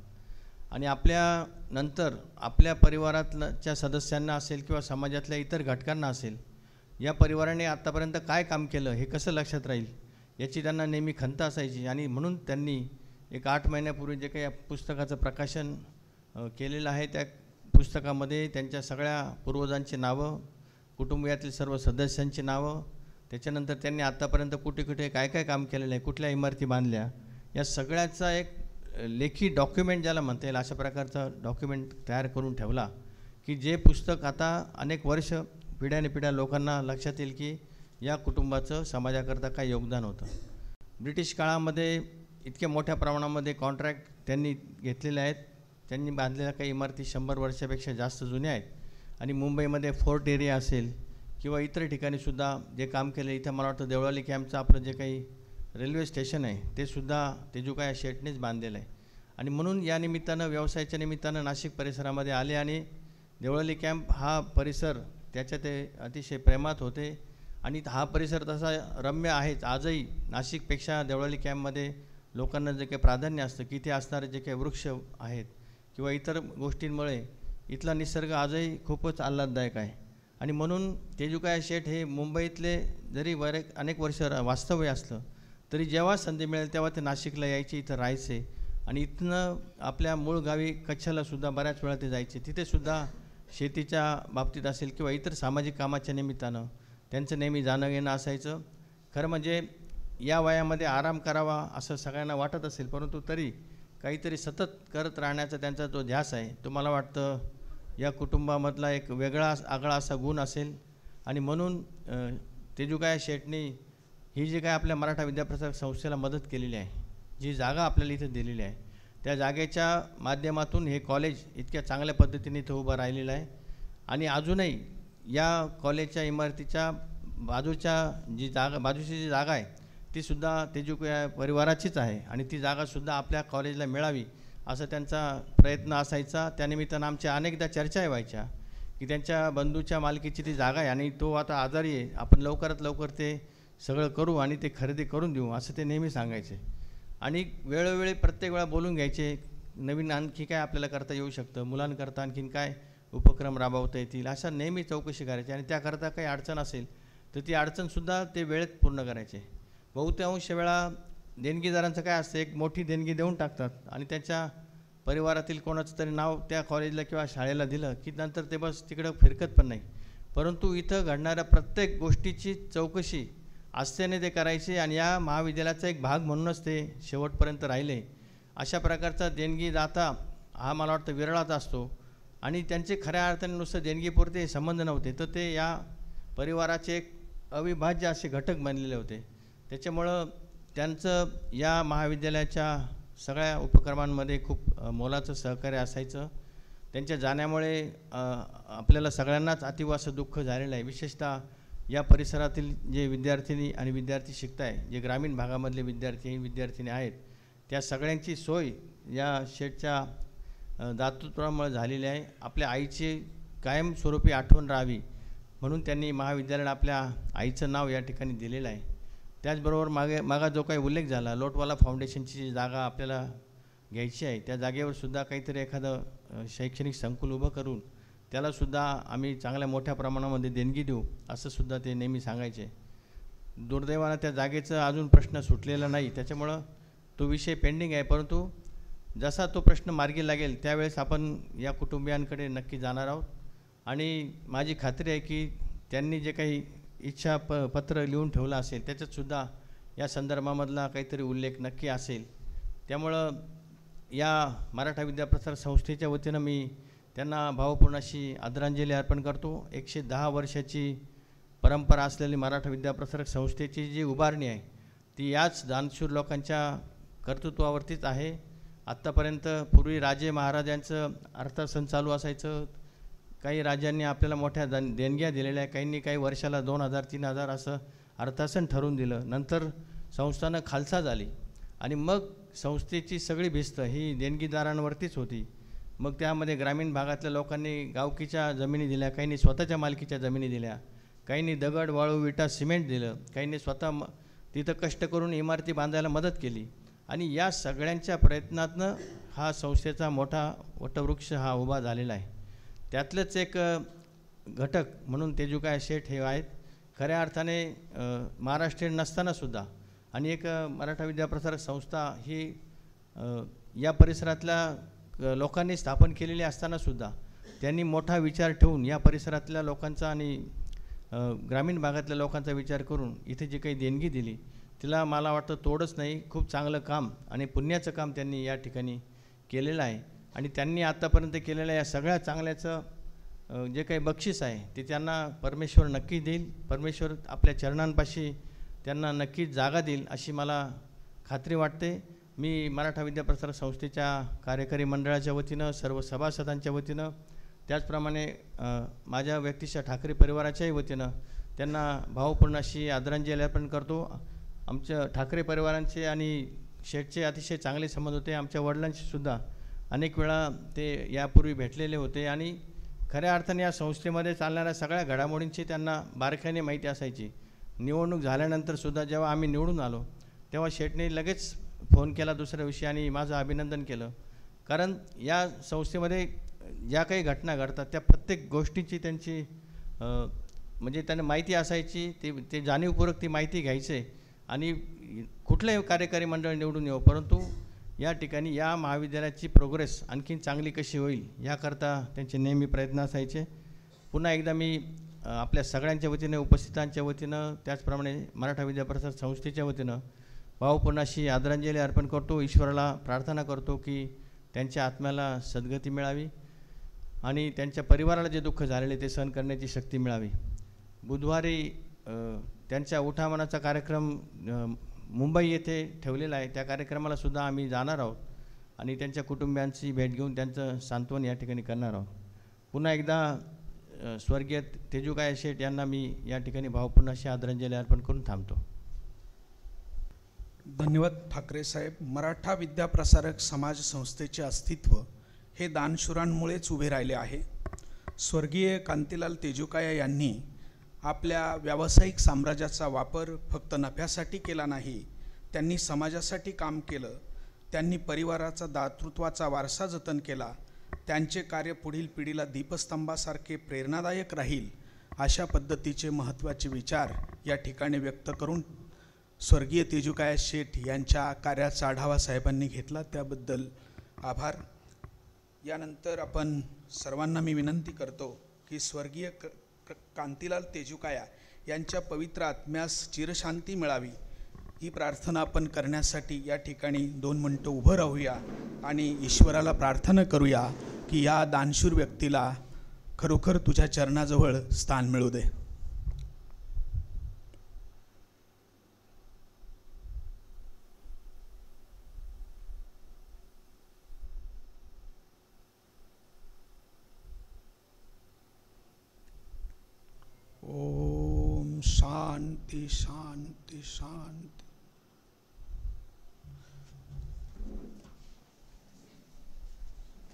आणि आपल्या नंतर आपल्या परिवारातल्या सदस्यांना असेल किंवा समाजातल्या इतर घटकांना असेल, या परिवाराने आत्तापर्यंत काय काम केलं हे कसं लक्षात राहील याची त्यांना नेहमी खंत असायची. आणि म्हणून त्यांनी एक 8 महिन्यापूर्वी जे काही पुस्तकाचं प्रकाशन केलेलं आहे त्या पुस्तकामध्ये त्यांच्या सगळ्या पूर्वजांची नावं, कुटुंबियातील सर्व सदस्यांची नावं, त्याच्यानंतर त्यांनी आत्तापर्यंत कुठे कुठे काय काय काम केलेलं आहे, कुठल्या इमारती बांधल्या, या सगळ्याचा एक लेखी डॉक्युमेंट ज्याला म्हणता येईल अशा प्रकारचा डॉक्युमेंट तयार करून ठेवला की जे पुस्तक आता अनेक वर्ष पिढ्यानपिढ्या लोकांना लक्षात येईल की या कुटुंबाचं समाजाकरता काय योगदान होतं. ब्रिटिश काळामध्ये इतक्या मोठ्या प्रमाणामध्ये कॉन्ट्रॅक्ट त्यांनी घेतलेले आहेत. त्यांनी बांधलेल्या काही इमारती 100 वर्षापेक्षा जास्त जुन्या आहेत. आणि मुंबईमध्ये फोर्ट एरिया असेल किंवा इतर ठिकाणीसुद्धा जे काम केलं, इथं मला वाटतं देवळाली कॅम्पचं आपलं जे काही रेल्वे स्टेशन आहे ते सुद्धा तेजुकाया शेठनेच बांधलेलं आहे. आणि म्हणून या निमित्तानं व्यवसायाच्या निमित्तानं नाशिक परिसरामध्ये आले आणि देवळाली कॅम्प हा परिसर त्याच्या ते अतिशय प्रेमात होते. आणि हा परिसर तसा रम्य आहेच. आजही नाशिकपेक्षा देवळाली कॅम्पमध्ये लोकांना जे काही प्राधान्य असतं की इथे असणारे जे काही वृक्ष आहेत किंवा इतर गोष्टींमुळे इथला निसर्ग आजही खूपच आल्हाददायक आहे. आणि म्हणून तेजुकाया शेठ हे मुंबईतले जरी अनेक वर्ष वास्तव्य असलं तरी जेव्हा संधी मिळेल तेव्हा ते नाशिकला यायचे, इथं राहायचे. आणि इथनं आपल्या मूळ गावी कच्छलासुद्धा बऱ्याच वेळा ते जायचे. तिथेसुद्धा शेतीच्या बाबतीत असेल किंवा इतर सामाजिक कामाच्या निमित्तानं त्यांचं नेहमी जाणं येणं असायचं. खरं म्हणजे या वयामध्ये आराम करावा असं सगळ्यांना वाटत असेल, परंतु तरी काहीतरी सतत करत राहण्याचा त्यांचा जो ध्यास आहे तो मला वाटतं या कुटुंबामधला एक वेगळा आगळा असा गुण असेल. आणि म्हणून तेजुकाया शेठनी ही जी काय आपल्या मराठा विद्याप्रसारक संस्थेला मदत केलेली आहे, जी जागा आपल्याला इथं दिलेली आहे, त्या जागेच्या माध्यमातून हे कॉलेज इतक्या चांगल्या पद्धतीने इथं उभं राहिलेलं आहे. आणि अजूनही या कॉलेजच्या इमारतीच्या बाजूची जी जागा आहे तीसुद्धा तेजुकाया परिवाराचीच आहे आणि ती जागासुद्धा आपल्या कॉलेजला मिळावी असा त्यांचा प्रयत्न असायचा. त्यानिमित्तानं आमच्या अनेकदा चर्चाही व्हायच्या की त्यांच्या बंधूच्या मालकीची ती जागा आहे आणि तो आता आजारी आहे, आपण लवकरात लवकर ते सगळं करू आणि ते खरेदी करून देऊ असं ते नेहमी सांगायचे. आणि वेळोवेळी प्रत्येक वेळा बोलून घ्यायचे, नवीन आणखी काय आपल्याला करता येऊ शकतं, मुलांकरता आणखीन काय उपक्रम राबवता येतील, अशा नेहमी चौकशी करायची. आणि त्याकरता काही अडचण असेल तर ती अडचणसुद्धा ते वेळेत पूर्ण करायचे. बहुतांश वेळा देणगीदारांचं काय असतं, एक मोठी देणगी देऊन टाकतात आणि त्याच्या परिवारातील कोणाचं तरी नाव त्या कॉलेजला किंवा शाळेला दिलं की नंतर ते बस तिकडं फिरकत पण नाही. परंतु इथं घडणाऱ्या प्रत्येक गोष्टीची चौकशी आस्थेने ते करायचे आणि या महाविद्यालयाचा एक भाग म्हणूनच ते शेवटपर्यंत राहिले. अशा प्रकारचा देणगीदाता हा मला वाटतं विरळाच असतो. आणि त्यांचे खऱ्या अर्थाने नुसतं देणगीपुरते संबंध नव्हते, तर ते या परिवाराचे एक अविभाज्य असे घटक बनलेले होते. त्याच्यामुळं त्यांचं या महाविद्यालयाच्या सगळ्या उपक्रमांमध्ये खूप मोलाचं सहकार्य असायचं. त्यांच्या जाण्यामुळे आपल्याला सगळ्यांनाच अतिव असं दुःख झालेलं आहे. विशेषतः या परिसरातील जे विद्यार्थिनी आणि विद्यार्थी शिकत आहे, जे ग्रामीण भागामधले विद्यार्थीनी आहेत, त्या सगळ्यांची सोय या शेठच्या दातृत्वामुळे झालेली आहे. आपल्या आईची कायमस्वरूपी आठवण राहावी म्हणून त्यांनी महाविद्यालयाला आपल्या आईचं नाव या ठिकाणी दिलेलं आहे. त्याचबरोबर मागा जो काही उल्लेख झाला, लोटवाला फाउंडेशनची जी जागा आपल्याला घ्यायची आहे, त्या जागेवर सुद्धा काहीतरी एखादं शैक्षणिक संकुल उभं करून त्यालासुद्धा आम्ही चांगल्या मोठ्या प्रमाणामध्ये देणगी देऊ असं सुद्धा ते नेहमी सांगायचे. दुर्दैवानं त्या जागेचं अजून प्रश्न सुटलेला नाही, त्याच्यामुळं तो विषय पेंडिंग आहे. परंतु जसा तो प्रश्न मार्गी लागेल त्यावेळेस आपण या कुटुंबियांकडे नक्की जाणार आहोत. आणि माझी खात्री आहे की त्यांनी जे काही इच्छा पत्र लिहून ठेवलं असेल त्याच्यातसुद्धा या संदर्भामधला काहीतरी उल्लेख नक्की असेल. त्यामुळं या मराठा विद्याप्रसार संस्थेच्या वतीनं मी त्यांना भावपूर्ण अशी आदरांजली अर्पण करतो. 110 वर्षाची परंपरा असलेली मराठा विद्याप्रसारक संस्थेची जी उभारणी आहे ती याच दानशूर लोकांच्या कर्तृत्वावरतीच आहे. आत्तापर्यंत पूर्वी राजे महाराजांचं अर्थासन चालू असायचं. काही राजांनी आपल्याला मोठ्या देणग्या दिलेल्या, काहींनी काही वर्षाला 2000 3000 असं अर्थासन ठरवून दिलं. नंतर संस्थानं खालसा झाली आणि मग संस्थेची सगळी भिस्त ही देणगीदारांवरतीच होती. मग त्यामध्ये ग्रामीण भागातल्या लोकांनी गावकीच्या जमिनी दिल्या, काहींनी स्वतःच्या मालकीच्या जमिनी दिल्या, काहींनी दगड वाळू विटा सिमेंट दिलं, काहींनी स्वतः तिथं कष्ट करून इमारती बांधायला मदत केली. आणि या सगळ्यांच्या प्रयत्नातनं हा संस्थेचा मोठा वटवृक्ष हा उभा झालेला आहे. त्यातलंच एक घटक म्हणून तेजुकाया शेठ हे आहेत. खऱ्या अर्थाने महाराष्ट्रीयन नसतानासुद्धा आणि एक मराठा विद्याप्रसारक संस्था ही या परिसरातल्या लोकांनी स्थापन केलेली असतानासुद्धा त्यांनी मोठा विचार ठेवून या परिसरातल्या लोकांचा आणि ग्रामीण भागातल्या लोकांचा विचार करून इथे जी काही देणगी दिली तिला मला वाटतं तोडच नाही, खूप चांगलं काम आणि पुण्याचं काम त्यांनी या ठिकाणी केलेलं आहे. आणि त्यांनी आत्तापर्यंत केलेल्या या सगळ्या चांगल्याचं जे काही बक्षीस आहे ते त्यांना परमेश्वर नक्की देईल. परमेश्वर आपल्या चरणांपाशी त्यांना नक्कीच जागा देईल अशी मला खात्री वाटते. मी मराठा विद्याप्रसारक संस्थेच्या कार्यकारी मंडळाच्या वतीनं, सर्व सभासदांच्या वतीनं, त्याचप्रमाणे माझ्या व्यक्तिशः ठाकरे परिवाराच्याही वतीनं त्यांना भावपूर्ण अशी आदरांजली अर्पण करतो. आमच्या ठाकरे परिवारांचे आणि शेठचे अतिशय चांगले संबंध होते. आमच्या वडिलांशी सुद्धा अनेक वेळा ते यापूर्वी भेटलेले होते आणि खऱ्या अर्थाने या संस्थेमध्ये चालणाऱ्या सगळ्या घडामोडींची त्यांना बारकाईने माहिती असायची. निवडणूक झाल्यानंतरसुद्धा जेव्हा आम्ही निवडून आलो तेव्हा शेठने लगेच फोन केला दुसऱ्या दिवशी आणि माझं अभिनंदन केलं. कारण या संस्थेमध्ये ज्या काही घटना घडतात त्या प्रत्येक गोष्टीची त्यांची म्हणजे त्यांना माहिती असायची. ते जाणीवपूर्वक ती माहिती घ्यायचे आणि कुठलंही कार्यकारी मंडळ निवडून येऊ, परंतु या ठिकाणी या महाविद्यालयाची प्रोग्रेस आणखीन चांगली कशी होईल याकरता त्यांचे नेहमी प्रयत्न असायचे. पुन्हा एकदा मी आपल्या सगळ्यांच्या वतीनं, उपस्थितांच्या वतीनं, त्याचप्रमाणे मराठा विद्याप्रसारक संस्थेच्या वतीनं भावपूर्ण अशी आदरांजली अर्पण करतो. ईश्वराला प्रार्थना करतो की त्यांच्या आत्म्याला सद्गती मिळावी आणि त्यांच्या परिवाराला जे दुःख झालेले ते सहन करण्याची शक्ती मिळावी. बुधवारी त्यांच्या उठामानाचा कार्यक्रम मुंबई येथे ठेवलेला आहे. त्या कार्यक्रमाला सुद्धा आम्ही जाणार आहोत आणि त्यांच्या कुटुंबियांची भेट घेऊन त्यांचं सांत्वन या ठिकाणी करणार आहोत. पुन्हा एकदा स्वर्गीय तेजुकाया शेठ यांना मी या ठिकाणी भावपूर्ण अशी आदरांजली अर्पण करून थांबतो. धन्यवाद ठाकरे साहेब. मराठा विद्याप्रसारक समाज संस्थेचे अस्तित्व हे दानशूरांमुळेच उभे राहिले आहे. स्वर्गीय कांतीलाल तेजुकाया यांनी आपल्या व्यावसायिक साम्राज्याचा वापर फक्त नफ्यासाठी केला नाही, त्यांनी समाजासाठी काम केलं. त्यांनी परिवाराचा दातृत्वाचा वारसा जतन केला. त्यांचे कार्य पुढील पिढीला दीपस्तंभासारखे प्रेरणादायक राहील अशा पद्धतीचे महत्त्वाचे विचार या ठिकाणी व्यक्त करून स्वर्गीय तेजुकाया शेठ यांच्या कार्याचा आढावा साहेबांनी घेतला, त्याबद्दल आभार. यानंतर आपण सर्वांना मी विनंती करतो की स्वर्गीय कांतीलाल तेजुकाया यांच्या पवित्र आत्म्यास चिरशांती मिळावी ही प्रार्थना आपण करण्यासाठी या ठिकाणी 2 मिनिटं उभं राहूया आणि ईश्वराला प्रार्थना करूया की या दानशूर व्यक्तीला खरोखर तुझ्या चरणाजवळ स्थान मिळू दे. ओम शांती शांती शांती.